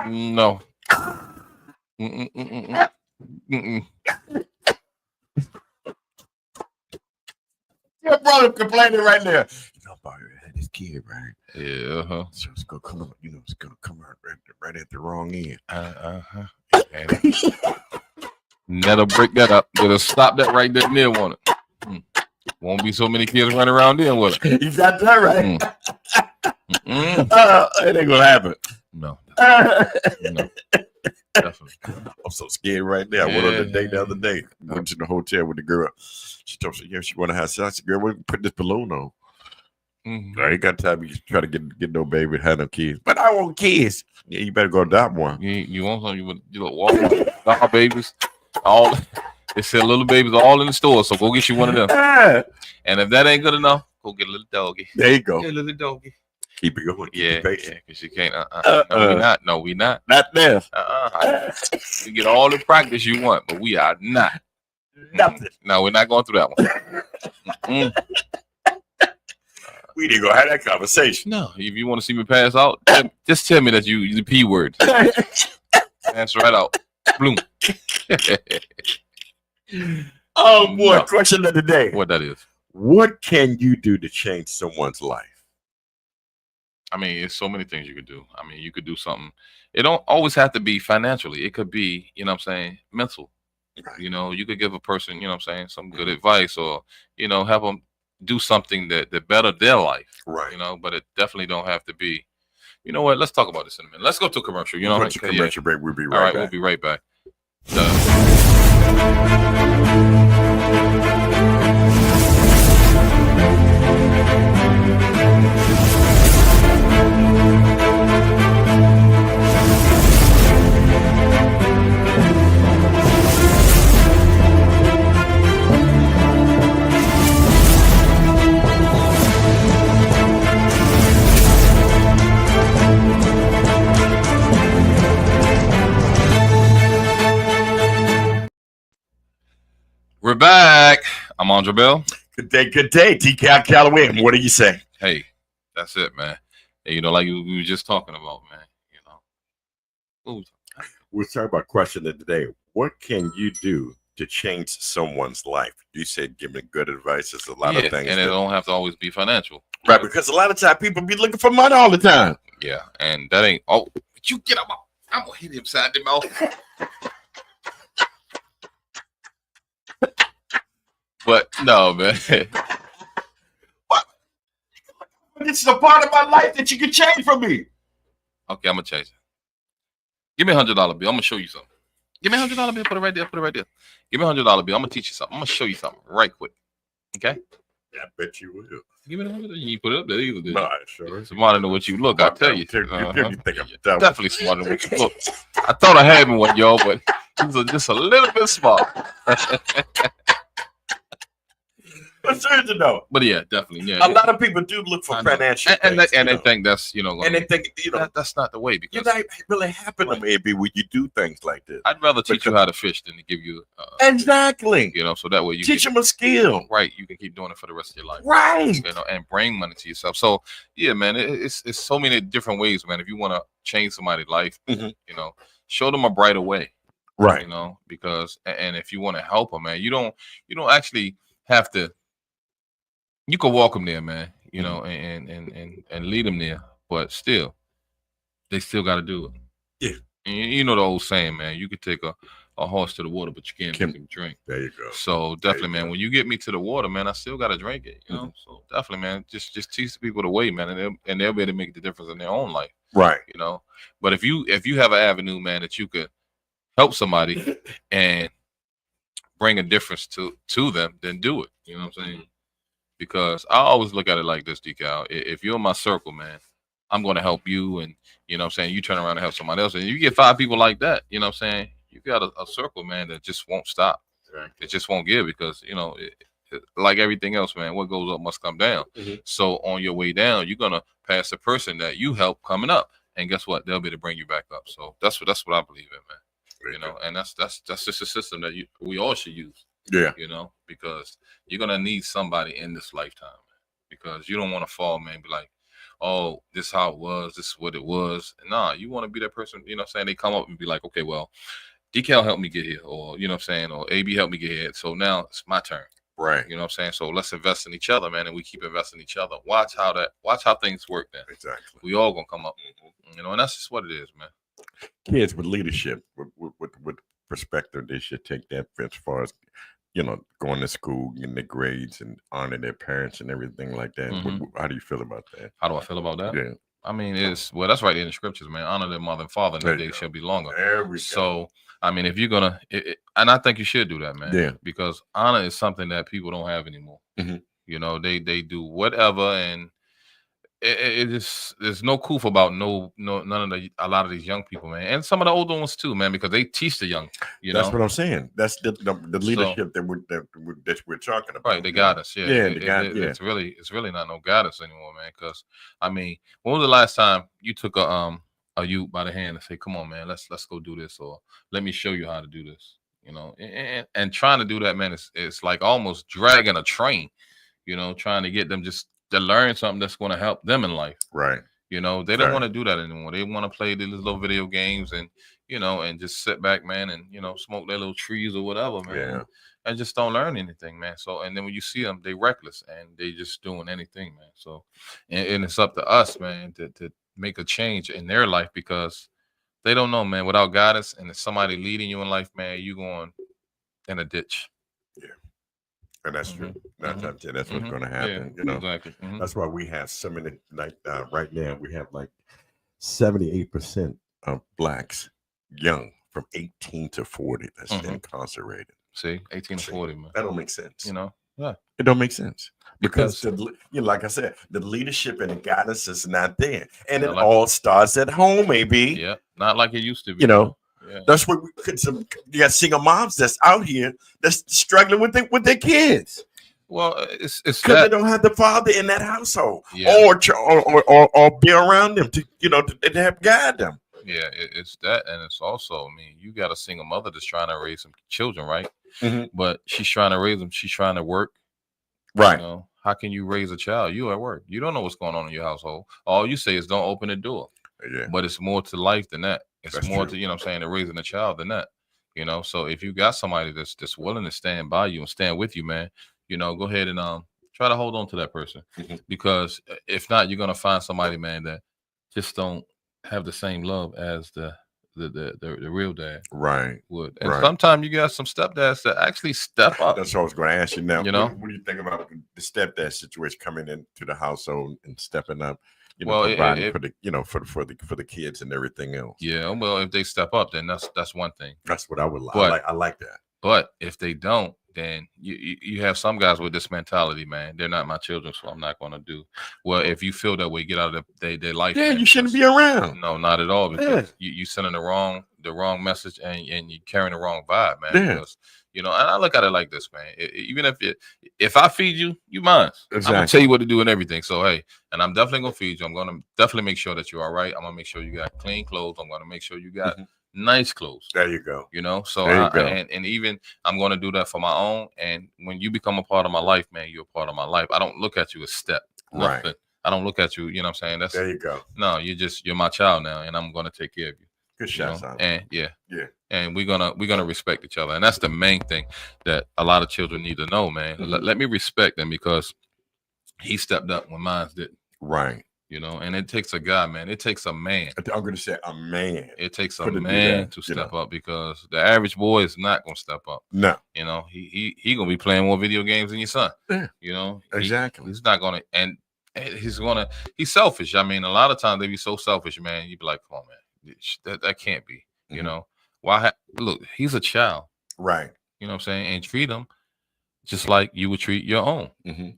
No. Your brother complaining right there. About this kid, right? Yeah. So it's gonna come out. It's gonna come out right at the wrong end. That'll break that up. It'll stop that right there near one. Won't be so many kids running around there with it. You got that right. It ain't gonna happen. No. Definitely. I'm so scared right now. I went on a date the other day. Went to the hotel with the girl. She told me, she want to have sex. I said, girl, we can put this balloon on. I ain't got time to try to get no baby, have no kids. But I want kids. Yeah, you better go adopt one. You want something? You walk adopt babies. They sell little babies all in the store. So go get you one of them. And if that ain't good enough, go get a little doggy. There you go. Get a little doggy. Keep it going. Yeah, because you can't. No, we not. Not there. You get all the practice you want, but we are not. Nothing. No, we're not going through that one. We didn't go have that conversation. No, if you want to see me pass out, just tell me that you the P word. Pass right out. Bloom. Oh boy, question of the day. What that is? What can you do to change someone's life? I mean, it's so many things you could do. I mean, you could do something. It don't always have to be financially. It could be, mental. Right. You could give a person, some good advice or, help them do something that better their life. Right. But it definitely don't have to be. You know what? Let's talk about this in a minute. Let's go to a commercial. We'll to commercial break. We'll be right back. All right, we'll be right back. We're back. I'm Aundra Bell. Good day. Dcal Calloway. And what do you say? Hey, that's it, man. Hey, like we were just talking about, man. We're talking about question of the day. What can you do to change someone's life? You said giving good advice. There's a lot of things. And it don't have to always be financial. Right, because a lot of time people be looking for money all the time. Yeah, and that ain't. Oh, but you get up. I'm going to hit him side the mouth. But no, man. What? This is a part of my life that you can change for me. Okay, I'm gonna change it. Give me $100 bill. I'm gonna show you something. Give me $100 bill. Put it right there. Give me $100 bill. I'm gonna teach you something. I'm gonna show you something right quick. Okay? Yeah, I bet you will. Give me $100. You put it up there either. Did no, sure. Smarter than what you look. I tell you. You think I'm dumb. Definitely smarter than what you look. I thought I had one, y'all, but he was just a little bit smart. But seriously though. But yeah, definitely. Yeah. A lot of people do look for financial and they think that's and they think that's not the way, because you're not really happen to maybe when you do things like this. I'd rather teach you how to fish than to give you exactly. So that way you teach them a skill. Right. You can keep doing it for the rest of your life. Right. And bring money to yourself. So yeah, man, it's so many different ways, man. If you want to change somebody's life, show them a brighter way. Right. Because and if you want to help them, man, you don't actually have to. You can walk them there, man, and lead them there, but still, they still got to do it. Yeah. And you know the old saying, man, you could take a horse to the water, but you can't make him drink. There you go. So definitely, man, when you get me to the water, man, I still got to drink it, So definitely, man, just teach people the way, man, and they'll be able to make the difference in their own life. Right. But if you have an avenue, man, that you could help somebody and bring a difference to them, then do it. You know what I'm saying? Because I always look at it like this, Dcal. If you're in my circle, man, I'm going to help you. And, you know what I'm saying, you turn around and help somebody else. And you get 5 people like that, you know what I'm saying? You got a circle, man, that just won't stop. Right. It just won't give, because, like everything else, man, what goes up must come down. So on your way down, you're going to pass the person that you help coming up. And guess what? They'll be able to bring you back up. So that's what I believe in, man. And that's just a system that we all should use. Yeah. Because you're gonna need somebody in this lifetime, man. Because you don't want to fall, man, be like, oh, this is how it was, this is what it was. Nah, you want to be that person, saying, they come up and be like, okay, well, Dcal helped me get here, or or AB helped me get here. So now it's my turn. Right. You know what I'm saying? So let's invest in each other, man, and we keep investing in each other. Watch how things work then. Exactly. We all gonna come up. And that's just what it is, man. Kids with leadership, with perspective, they should take that as far as going to school, getting their grades, and honor their parents and everything like that. How do you feel about that? How do I feel about that? Yeah. I mean, that's right in the scriptures, man. Honor their mother and father, and their days shall be longer. So, I mean, if you're gonna, and I think you should do that, man. Yeah. Because honor is something that people don't have anymore. They do whatever, and it just, there's no coof about none of a lot of these young people, man, and some of the older ones too, man, because they teach the young. That's what I'm saying. That's the leadership that we're talking about. Right, the guidance. Yeah, It's really not no guidance anymore, man. Because I mean, when was the last time you took a youth by the hand and say, "Come on, man, let's go do this," or "Let me show you how to do this." And trying to do that, man, it's like almost dragging a train. Trying to get them just to learn something that's going to help them in life. Right. They don't want to do that anymore. They want to play these little video games and, and just sit back, man, and, smoke their little trees or whatever, man. Yeah. And just don't learn anything, man. So, and then when you see them, they reckless and they just doing anything, man. So, and it's up to us, man, to make a change in their life, because they don't know, man. Without guidance and somebody leading you in life, man, you going in a ditch. Yeah. And that's true. That's what's going to happen. Yeah, exactly. That's why we have so many. Like right now, we have like 78% of blacks young from 18 to 40 that's incarcerated. See, 18 to 40, man. That don't make sense. Yeah, it don't make sense because like I said, the leadership and the guidance is not there, and it all starts at home. Maybe not like it used to be. Yeah. That's what you got single moms that's out here that's struggling with their kids. Well, it's because they don't have the father in that household, or be around them to help guide them. Yeah, it's that, and it's also, I mean, you got a single mother that's trying to raise some children, right? But she's trying to raise them. She's trying to work, right? How can you raise a child? You at work. You don't know what's going on in your household. All you say is don't open the door. Yeah. But it's more to life than that. It's more to, to raising a child than that. So if you got somebody that's willing to stand by you and stand with you, man, go ahead and try to hold on to that person. Because if not, you're gonna find somebody, man, that just don't have the same love as the real dad would. And sometimes you got some stepdads that actually step up. That's what I was going to ask you now. What do you think about the stepdad situation coming into the household and stepping up? Providing for the for the kids and everything else. Yeah, well, if they step up, then that's one thing. That's what I would like. I like that. But if they don't, then you have some guys with this mentality, man. They're not my children, so I'm not going to do. Well, if you feel that way, get out of their life. Yeah, man. You shouldn't be around. No, not at all. Because you sending the wrong message and you're carrying the wrong vibe, man. Yeah. Because You know, and I look at it like this, man. Even if I feed you, you mine. Exactly. I'm gonna tell you what to do and everything. So hey, and I'm definitely gonna feed you. I'm gonna definitely make sure that you're all right. I'm gonna make sure you got clean clothes. I'm gonna make sure you got nice clothes. There you go. You know, so and even I'm gonna do that for my own. And when you become a part of my life, man, you're a part of my life. I don't look at you as step. Nothing. Right. I don't look at you. You know what I'm saying? There you go. No, you're my child now, and I'm gonna take care of you. Good shot, and and we're gonna respect each other, and that's the main thing that a lot of children need to know, man. Let me respect them because he stepped up when mine didn't. Right. You know, and it takes a guy, man. It takes a man. I'm gonna say a man. It takes a man to step up because the average boy is not gonna step up. No. You know, he gonna be playing more video games than your son. Yeah. You know, exactly. He's not gonna, and he's selfish. I mean, a lot of times they be so selfish, man. You be like, come on, man. That can't be, you know. Why? Look, he's a child, right? You know what I'm saying, and treat him just like you would treat your own,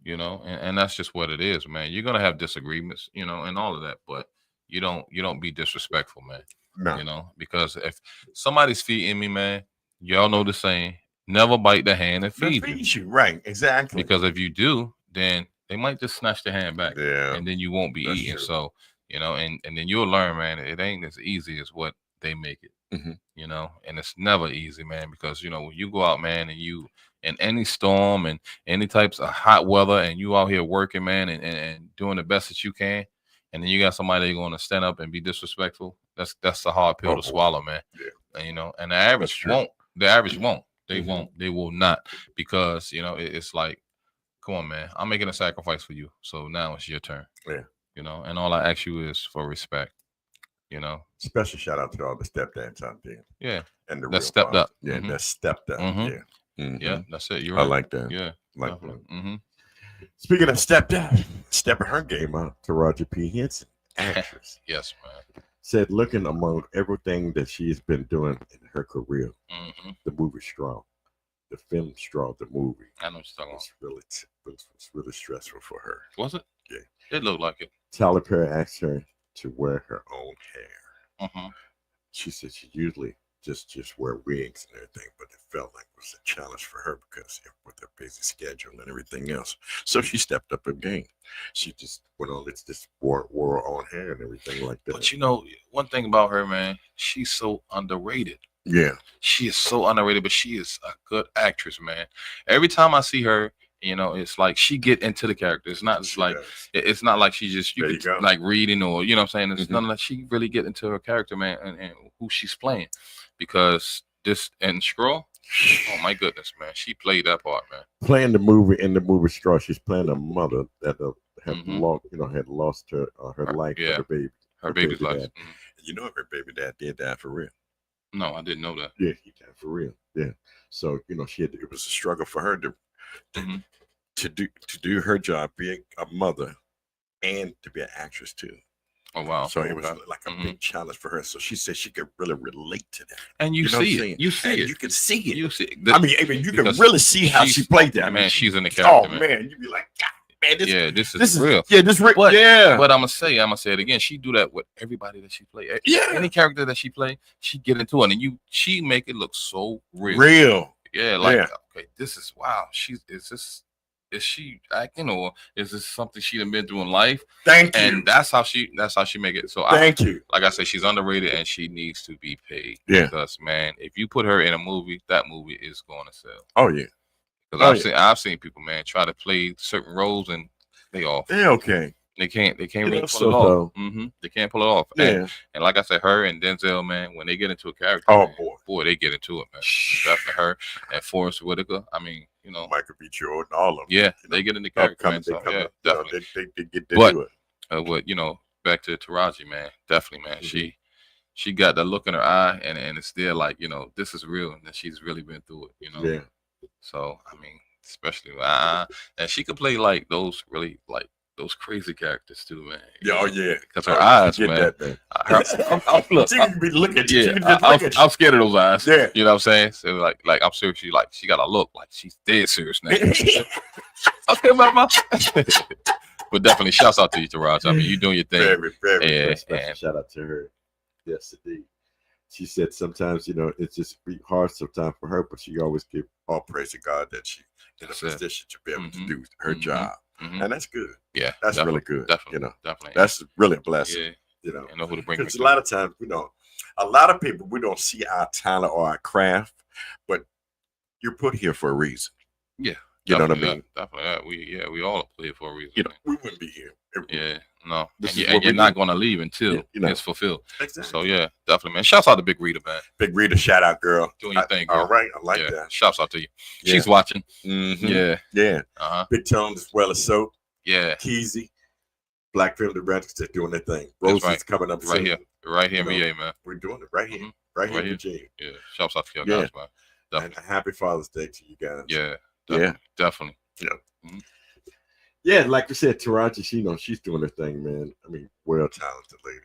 you know. And that's just what it is, man. You're gonna have disagreements, you know, and all of that, but you don't be disrespectful, man. No. You know, because if somebody's feeding me, man, y'all know the saying: never bite the hand that feeds you. Right? Exactly. Because if you do, then they might just snatch the hand back, and then you won't be eating. True. So. You know, and then you'll learn, man, it ain't as easy as what they make it, you know, and it's never easy, man, because, you know, when you go out, man, and you in any storm and any types of hot weather and you out here working, man, and doing the best that you can, and then you got somebody going to stand up and be disrespectful, that's a hard pill to swallow, man. Yeah. And, you know, and the average won't. They won't. They will not, because, you know, it's like, come on, man, I'm making a sacrifice for you, so now it's your turn. Yeah. You know, and all I ask you is for respect. You know, special shout out to all the stepdads out there. Yeah, and that stepped up. Yeah, that stepped up. Yeah, that's it. You're right. I like that. Yeah, like that. Speaking of stepped up, stepping her game up to Roger P. Henson, actress. Yes, man. Said looking among everything that she's been doing in her career, the movie Strong, the film Strong, the movie. I know what you're talking about. It's really stressful for her. Was it? Yeah, it looked like it. Tyler Perry asked her to wear her own hair. She said she usually just wear wigs and everything, but it felt like it was a challenge for her because with her busy schedule and everything else. So she stepped up her game. She just went on, wore her own hair and everything like that. But you know, one thing about her, man, she's so underrated. Yeah, she is so underrated, but she is a good actress, man. Every time I see her, you know, it's like she get into the character. It's not just like it's not like she just like reading or, you know what I'm saying. It's nothing like she really get into her character, man, and who she's playing. Because this and Straw, oh my goodness, man, she played that part, man. Playing the movie in the movie Straw, she's playing a mother that had lost her life for the baby. Her baby's life. You know, her baby dad did die for real. No, I didn't know that. Yeah, he died for real. Yeah. So, you know, it was a struggle for her to do her job, being a mother, and to be an actress too. Oh wow! So it was like a big challenge for her. So she said she could really relate to that. And you see it. You see it. You can see it. You see it. I mean, you can really see how she played that. Man, she's in the character. Oh man, you'd be like, God, man, this is real. Yeah, this real. But I'm gonna say it again. She do that with everybody that she play. Yeah, any character that she play, she get into it, and she make it look so real. Real. Yeah, like okay, this is wow. Is she acting, or is this something she done been through in life? Thank you. And that's how she make it. So thank you. Like I said, she's underrated and she needs to be paid. Yeah. Because man, if you put her in a movie, that movie is going to sell. Oh yeah. Because I've seen people, man, try to play certain roles and they off. Yeah, okay. They can't really pull it off. They can't pull it off. Yeah. And like I said, her and Denzel, man, when they get into a character, boy, they get into it, man. Definitely her and Forrest Whitaker. I mean, you know, Michael B. Jordan, all of them. Yeah, they get into character, man. So, yeah, definitely. They get to it. What you know, back to Taraji, man. Definitely, man. She got that look in her eye, and it's still like, you know, this is real, and she's really been through it, you know. Yeah. So I mean, especially and she could play like those really like those crazy characters too, man. Oh yeah, because her eyes, man. I'm scared of those eyes. Yeah, you know what I'm saying. So like I'm serious. She got a look like she's dead serious now. Okay, mama. But definitely, shouts out to you, Taraji. I mean, you doing your thing. Very special. Shout out to her. Yes, indeed. she said sometimes, it's just hard sometimes for her, but she always give all praise to God that she in a position to be able to do her job. And that's good. Yeah. That's really good. Definitely. That's really a blessing. Yeah. I know who to bring. Because a lot of times, a lot of people, we don't see our talent or our craft, but you're put here for a reason. Yeah. You know what I mean? Definitely. We all play it for a reason. We wouldn't be here. No. And you're not going to leave until it's fulfilled. Exactly. So definitely, man. Shouts out to Big Rita, man. Big Rita, shout out, girl. Doing your thing, girl. All right, I like that. Shouts out to you. She's watching. Yeah. Big Tone as well as Soap. Yeah. Keezy, Black Family Branches, they're doing their thing. Rosie's coming up right here in VA, man. We're doing it right here, right here in Virginia. Yeah. Shouts out to you guys, man. Definitely. And happy Father's Day to you guys. Yeah. Definitely. Yeah, like you said, Taraji, she's doing her thing, man. I mean, well-talented lady,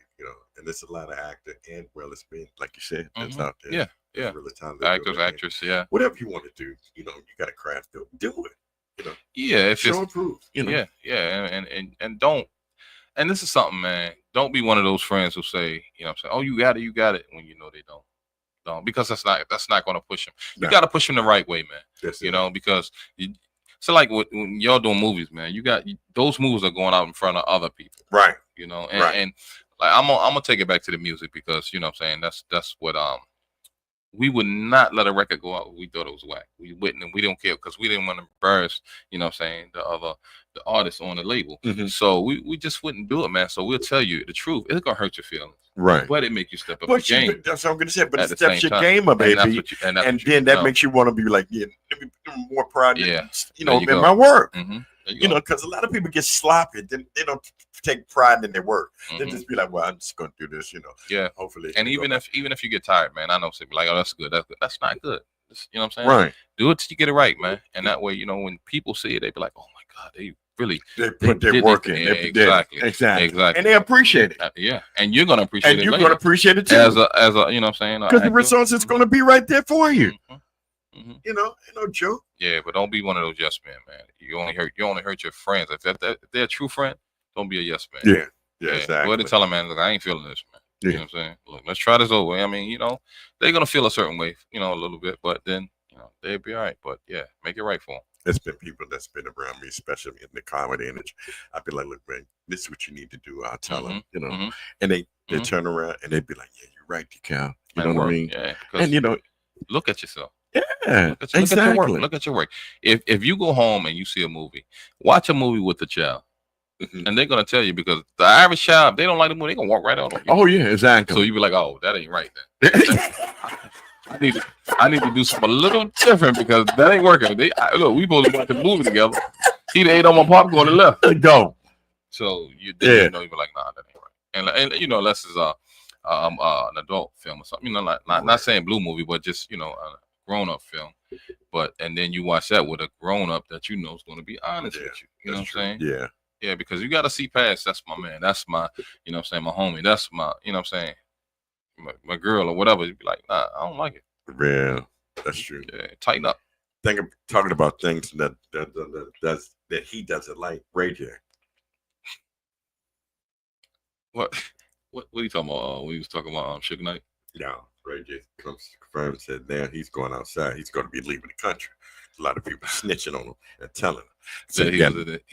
and there's a lot of actor and well-experienced, like you said, that's out there. Yeah. Really talented. Actors, actress, Whatever you want to do, you got a craft, do it. If show and prove. And don't. And this is something, man. Don't be one of those friends who say, oh, you got it, when they don't, because that's not going to push them. You got to push them the right way, man. That's because. So like when y'all doing movies, man, you got those movies are going out in front of other people, right? And like I'm gonna take it back to the music because that's what we would not let a record go out. We thought it was whack. We wouldn't, and we don't care because we didn't want to embarrass, the artists on the label. So we just wouldn't do it, man. So we'll tell you the truth. It's gonna hurt your feelings, right? But it make you step up your game. That's what I'm gonna say. But it steps your game up, baby. And then that makes you want to be like, let me put more pride in, in my work. Because a lot of people get sloppy. They don't take pride in their work. They just be like, well, I'm just gonna do this, Hopefully. And even if you get tired, man, I know some people like, oh, that's good. That's not good. You know what I'm saying? Right. Do it till you get it right, man. And that way, when people see it, they be like, oh my God, they put their work in. Exactly. And they appreciate it. And you're gonna appreciate it. And you're gonna appreciate it too. As a you know what I'm saying? Because the resource is gonna be right there for you. No joke. Yeah, but don't be one of those yes men, man. You only hurt your friends. If they're a true friend, don't be a yes man. Yeah, exactly. Go ahead and tell them, man, look, I ain't feeling this, man. You know what I'm saying? Look, let's try this over. I mean, they're gonna feel a certain way, a little bit, but then they'll be all right. But make it right for them. It's been people that's been around me, especially in the comedy industry. I'd be like, look, man, this is what you need to do. I'll tell them, and they turn around and they'd be like, yeah, you're right, Dcal. You know what I mean? Yeah. And look at yourself. Yeah, exactly. Look at your work. If you go home and you see a movie, watch a movie with the child. And they're gonna tell you, because the average child, they don't like the movie, they're gonna walk right out on you. Oh yeah, exactly. So you be like, oh, that ain't right then. I need to do something a little different because that ain't working. Look, we supposed to watch the movie together. He ate all my popcorn and left. Go. So you be like, nah, that ain't right. And unless it's an adult film or something, not saying blue movie, but just a grown-up film. And then you watch that with a grown-up that is going to be honest with you. You know what I'm saying? Yeah, because you got to see past, that's my man, that's my, my homie, that's my, my girl or whatever. You'd be like, nah, I don't like it. Yeah, that's true. Yeah, tighten up. Talking about things that he doesn't like. Ray J. What are you talking about? When he was talking about Suge Knight? No, Ray J comes to confirm and said now he's going outside. He's going to be leaving the country. A lot of people snitching on him and telling him. So he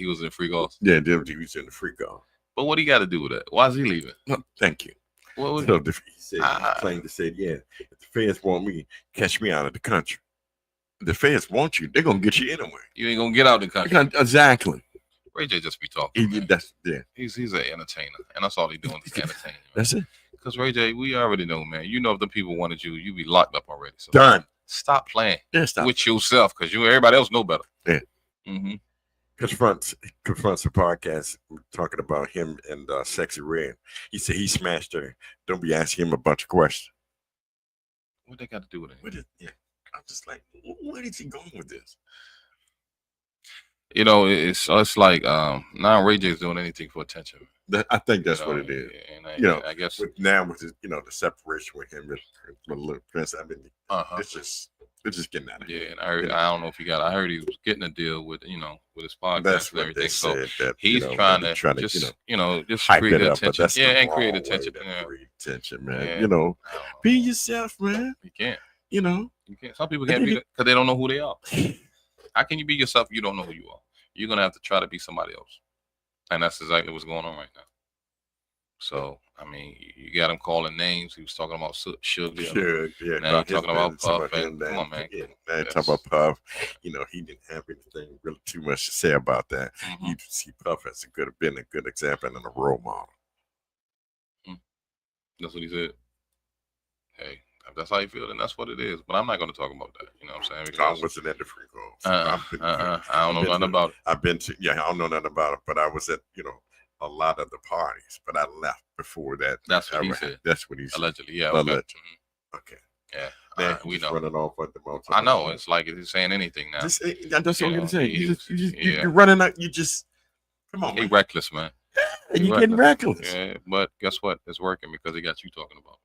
was in the free golf. Yeah, he was in the free golf. But what do you got to do with that? Why is he leaving? No, thank you. What he said, he claimed to say, yeah, if the feds want me, catch me out of the country. If the feds want you, they're gonna get you anyway. You ain't gonna get out of the country. Exactly. Ray J just be talking. He's an entertainer, and that's all he's doing is entertaining. That's it. Because Ray J, we already know, man. If the people wanted you, you be locked up already. So done. Stop playing stop. with yourself, because everybody else know better. Yeah. Confronts a podcast talking about him and Sexy Red. He said he smashed her. Don't be asking him a bunch of questions. What they got to do with it? I'm just like, where is he going with this? It's like now Ray J is doing anything for attention. I think that's what it is. And I guess with the separation with him and Little Prince. I mean, it's just It's just getting out of here. Yeah, and I don't know if he got. I heard he was getting a deal with with his podcast That's and everything. So that, he's trying to just just hype create it up, attention. but that's and create attention. Create attention, man. Be yourself, man. You can't. You can't. Some people can't be because they don't know who they are. How can you be yourself if you don't know who you are? You're gonna have to try to be somebody else, and that's exactly what's going on right now. So, I mean, you got him calling names. He was talking about Sugar. Yeah. Now you're talking about Puff. Come on, man. Yeah, talking about Puff. He didn't have anything really too much to say about that. Mm-hmm. You see Puff as been a good example and a role model. That's what he said. Hey, if that's how you feel, then that's what it is. But I'm not going to talk about that. You know what I'm saying? Because I wasn't at the free calls. I don't know nothing about it. I don't know nothing about it, but I was at, a lot of the parties, but I left before that. That's what he said. That's what he said. Allegedly, yeah. Allegedly. Okay. Yeah. We know. Running off at the moment. I know. It's like he's saying anything now. That's what I'm going to say. You're running out. You just, come on, man. He's reckless, man. You're getting reckless. Yeah, but guess what? It's working because he got you talking about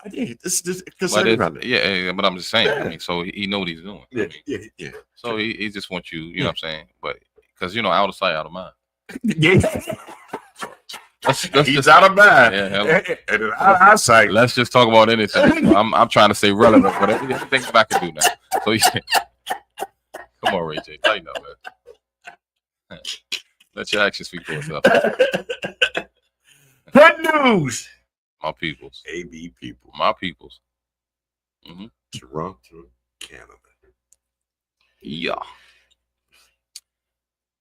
it. Yeah, but I'm just saying. I mean, so he know what he's doing. Yeah. So he just wants you. You know what I'm saying? But because out of sight, out of mind. Yeah. He's out of mind. And out of eyesight. Let's just talk about anything. I'm trying to stay relevant, but everything I can do now. So come on, Ray J. Tighten up, man. Let your actions speak for itself. Good news. My peoples. AB people. My peoples. Toronto, Canada. Yeah.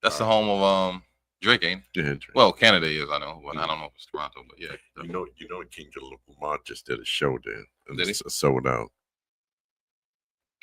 That's the home of Drake, ain't it? Yeah, Drake. Well, Canada is, I know, but I don't know if it's Toronto, but yeah. Kendrick Lamar just did a show there. And did he? Sold out.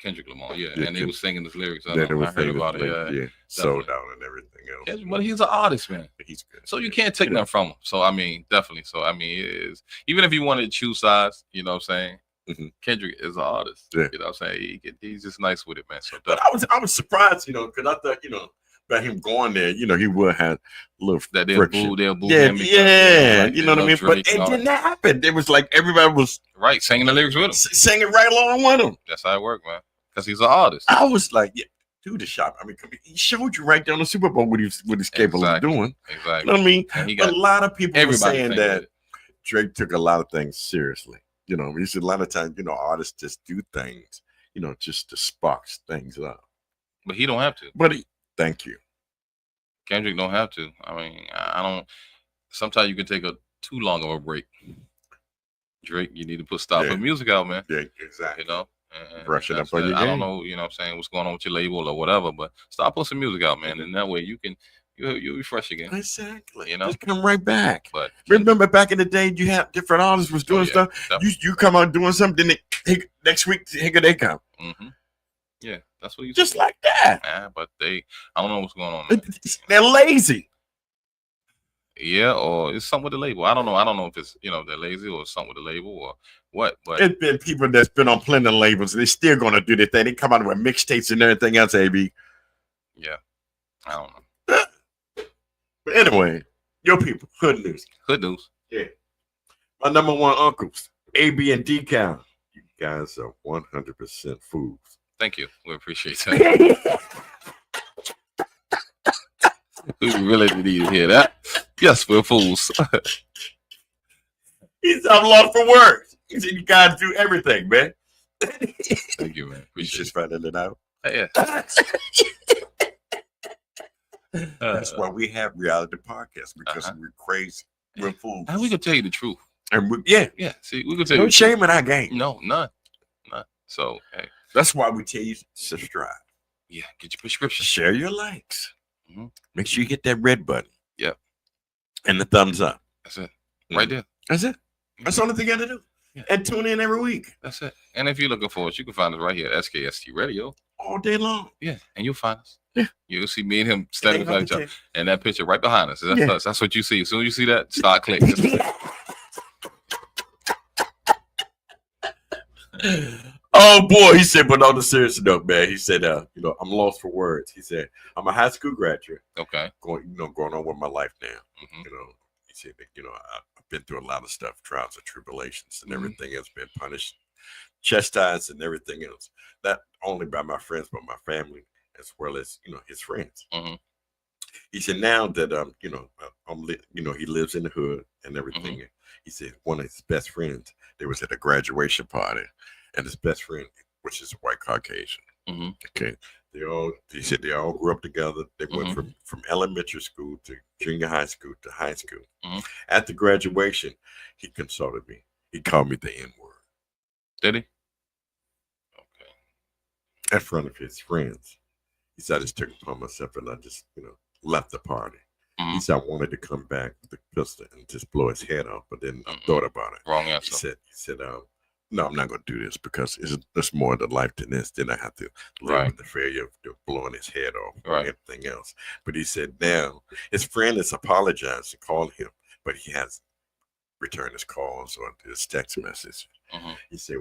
Kendrick Lamar, yeah. And they were singing his lyrics. I heard about it. Yeah. Sold out and everything else. But he's an artist, man. He's good. So you can't take nothing from him. So, I mean, definitely. So, I mean, it is. Even if you wanted to choose sides, you know what I'm saying? Kendrick is an artist. Yeah. You know what I'm saying? He's just nice with it, man. So but I was surprised, because I thought, about him going there, he would have a little that they'll boo him. Yeah, you know what I mean? But it didn't happen. It was like everybody was singing the lyrics with him. Singing right along with him. That's how it worked, man. Because he's an artist. I was like, do the shop. I mean, he showed you right there on the Super Bowl what he's capable of doing. Exactly. You know what I mean? A lot of people were saying that Drake took a lot of things seriously. He said a lot of times, artists just do things, just to spark things up. But he don't have to. Thank you. Kendrick don't have to. I mean, I don't. Sometimes you can take too long of a break. Drake, you need to put music out, man. Yeah, exactly. Brush it up on your game. I don't know, what I'm saying, what's going on with your label or whatever, but start putting some music out, man. And that way you'll be fresh again. Exactly. Just come right back. But remember back in the day, you had different artists was doing stuff. Definitely. You come out doing something, then next week, here they come. Yeah, that's what you just like that. Yeah, but I don't know what's going on. Man. They're lazy. Yeah, or it's something with the label. I don't know. I don't know if it's they're lazy or something with the label or what. But it's been people that's been on plenty of labels. They're still gonna do their thing. They come out with mixtapes and everything else. AB. Yeah, I don't know. But anyway, your people, hood news. Hood news. Yeah, my number one uncles, AB and Dcal. You guys are 100% fools. Thank you. We appreciate that. We really need to hear that. Yes, we're fools. I'm lost for words. He said, you guys do everything, man. Thank you, man. Appreciate just finding it out. Yeah. That's why we have reality podcasts, because we're crazy. We're fools. And we can tell you the truth. And yeah. See, we can tell you. No shame in our game. No, none. So, hey. That's why we tell you subscribe. Yeah, get your prescription. Share your likes. Make sure you hit that red button. Yep. And the thumbs up. That's it. Right there. That's it. That's the only thing you got to do. Yeah. And tune in every week. That's it. And if you're looking for us, you can find us right here at SKST Radio. All day long. Yeah. And you'll find us. Yeah. You'll see me and him standing beside each other. And that picture right behind us. That's us. That's what you see. As soon as you see that, start clicking. Oh boy, he said, but on the serious note, man, he said, I'm lost for words. He said, I'm a high school graduate. Okay. Going on with my life now. He said, I've been through a lot of stuff, trials and tribulations and everything else, been punished, chastised and everything else. That only by my friends, but my family as well as his friends. He said now that he lives in the hood and everything. He said one of his best friends, they was at a graduation party, and his best friend, which is a white Caucasian. Okay, he said they all grew up together. They went from elementary school to junior high school to high school. At the graduation, he consulted me. He called me the N-word. Did he? Okay. In front of his friends. He said I just took it upon myself and I just left the party. He said I wanted to come back with the pistol and just blow his head off, but then I thought about it. Wrong answer. He said, no, I'm not going to do this because it's more to life than this. Then I have to live with the failure of blowing his head off or anything else. But he said now his friend has apologized and called him, but he has returned his calls or his text message. He said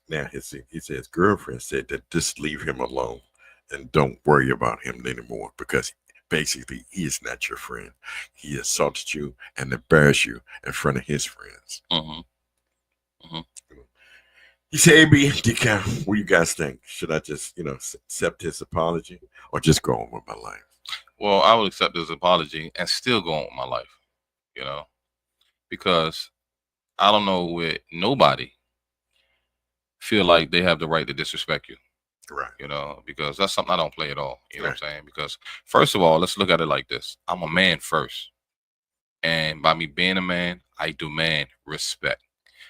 now his girlfriend said that just leave him alone and don't worry about him anymore because basically he is not your friend. He assaulted you and embarrassed you in front of his friends. He said, AB, Dcal, what do you guys think? Should I just, accept his apology or just go on with my life? Well, I would accept his apology and still go on with my life, because I don't know where nobody feel like they have the right to disrespect you. Right. Because that's something I don't play at all. You know what I'm saying? Because first of all, let's look at it like this. I'm a man first. And by me being a man, I demand respect.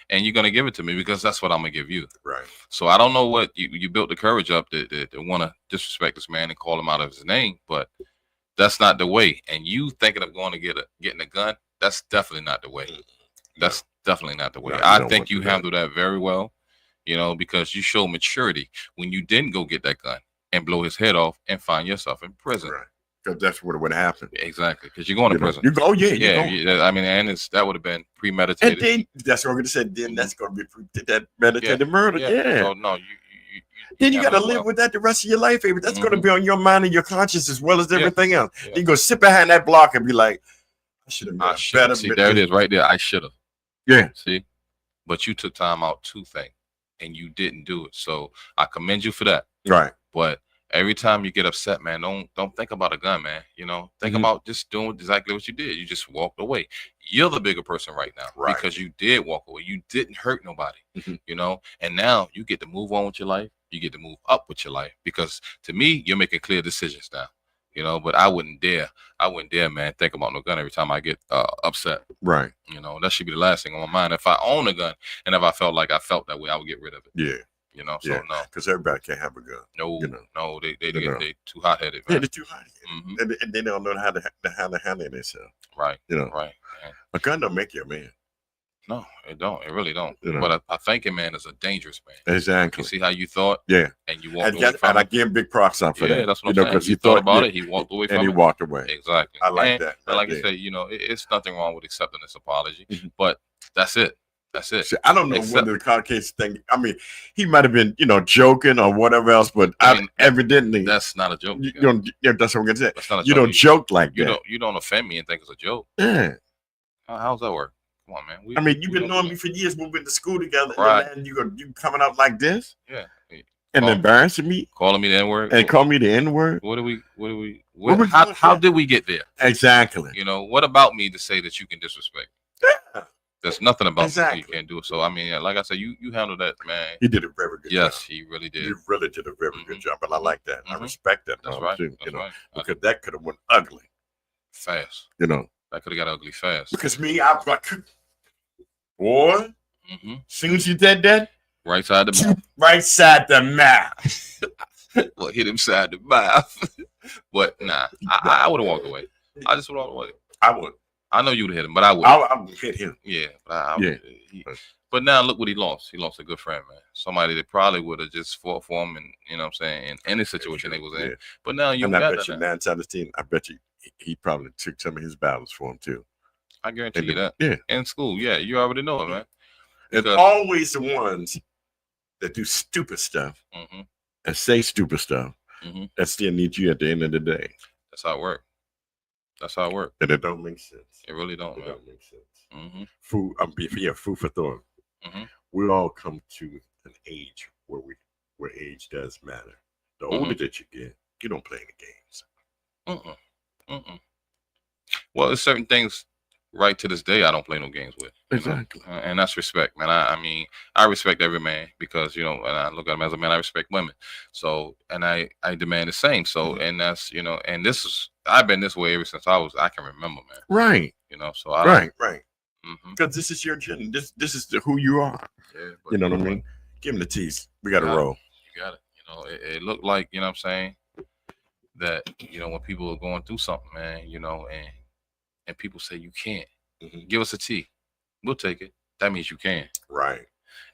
And you're going to give it to me because that's what I'm going to give you. Right. So I don't know what you built the courage up to want to disrespect this man and call him out of his name, but that's not the way. And you thinking of going to getting a gun, that's definitely not the way. That's definitely not the way. I think you handled that very well, because you show maturity when you didn't go get that gun and blow his head off and find yourself in prison. Right. Because that's what would happen. Exactly. Because you're going to prison. You go, yeah. I mean, and that would have been premeditated. And then that's what I'm going to say. Then that's going to be that meditated murder. Yeah. So no, then you got to live with that the rest of your life, baby. That's going to be on your mind and your conscience as well as everything else. Yeah. You go sit behind that block and be like, I should have been better. See, there it is, right there. I should have. Yeah. See, but you took time out to think, and you didn't do it. So I commend you for that. Right. But every time you get upset, man, don't think about a gun, man. Think about just doing exactly what you did. You just walked away. You're the bigger person right now, because you did walk away. You didn't hurt nobody, and now you get to move on with your life. You get to move up with your life, because to me, you're making clear decisions now. But I wouldn't dare, man, think about no gun every time I get upset. Right. That should be the last thing on my mind. If I own a gun and if I felt like I felt that way, I would get rid of it. Yeah. So no, because everybody can't have a gun. No, they too hot headed. Yeah, they're too hot headed, and they don't know how to handle themselves. Right. Right. Man. A gun don't make you a man. No, it don't. It really don't. But a thinking man is a dangerous man. Exactly. You see how you thought? Yeah. And you walked away from and I give him big props on for that. Yeah, that's what I'm saying. Because he thought about it, he walked away from it. And he walked away. Exactly. I like that. And like I say, it's nothing wrong with accepting this apology, but that's it. That's it. See, I don't know whether the Caucasian thing. I mean, he might have been, joking or whatever else, but evidently that's not a joke. That's what I'm gonna say. That's not a joke. You don't joke like that. You don't offend me and think it's a joke. Yeah. How's that work? Come on, man. You've been knowing me for years. We've been to school together, right? And you coming out like this? Yeah. And embarrassing me, calling me the N-word, and call me the N-word. How did we get there? Exactly. What about me to say that you can disrespect? Yeah. There's nothing about me you can't do it. So I mean, like I said, you handled that, man. He did a very good job. Yes, he really did. He really did a very good job, and I like that. I respect that. That's right. Too, because that could have went ugly fast. That could have got ugly fast. Because boy, soon as you did that, right side the mouth. Right side the mouth. Well, hit him side the mouth. But nah, I would have walked away. I just would have walked away. I would. I know you would have hit him, but I would. I would hit him. Yeah, but but now look what he lost. He lost a good friend, man. Somebody that probably would have just fought for him, and what I'm saying, in any situation they was in. But now you got that. 9 out of 10, I bet you he probably took some of his battles for him too. I guarantee you that. Yeah. In school, you already know it, man. It's always the ones that do stupid stuff and say stupid stuff that still need you at the end of the day. That's how it works. That's how it works. And it don't make sense. It really don't. It don't make sense. Food for thought. We all come to an age where where age does matter. The older that you get, you don't play any games. Well, there's certain things right to this day I don't play no games with. Exactly. And that's respect, man. I mean, I respect every man because, you know, and I look at him as a man, I respect women. So, and I demand the same. So, and that's, you know, and I've been this way ever since I can remember, man. Right. You know, so right. Because this is your agenda. This is who you are. Yeah, you know what I mean? Give him the tease. We got to roll. You got it. You know, it looked like, you know what I'm saying, that, you know, when people are going through something, man, you know, and people say you can't, give us a T. We'll take it. That means you can. Right.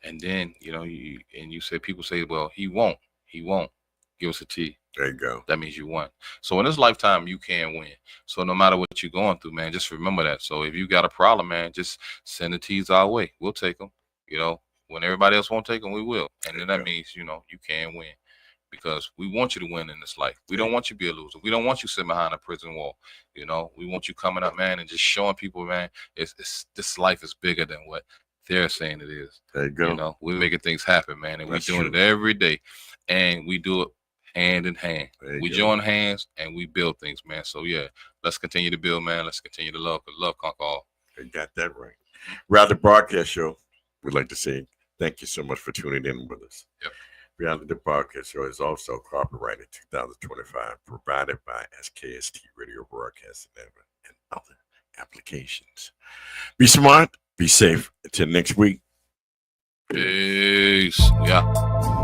And then, you know, you say, people say, well, he won't. Give us a T. There you go. That means you won. So in this lifetime, you can win. So no matter what you're going through, man, just remember that. So if you got a problem, man, just send the T's our way. We'll take them. You know, when everybody else won't take them, we will. And then that means, you know, you can win. Because we want you to win in this life. We don't want you to be a loser. We don't want you sitting behind a prison wall. You know, we want you coming up, man, and just showing people, man, this life is bigger than what they're saying it is. There you go. You know, we're making things happen, man, and we're doing it every day. And we do it hand in hand. We join hands and we build things, man. So yeah, let's continue to build, man. Let's continue to love, because love conquer all. You got that right. Reality Broadcast Show, we'd like to say thank you so much for tuning in with us. Yep. Reality Broadcast Show is also copyrighted 2025, provided by SKST Radio Broadcasting Network and other applications. Be smart, be safe. Until next week. Peace. Yeah.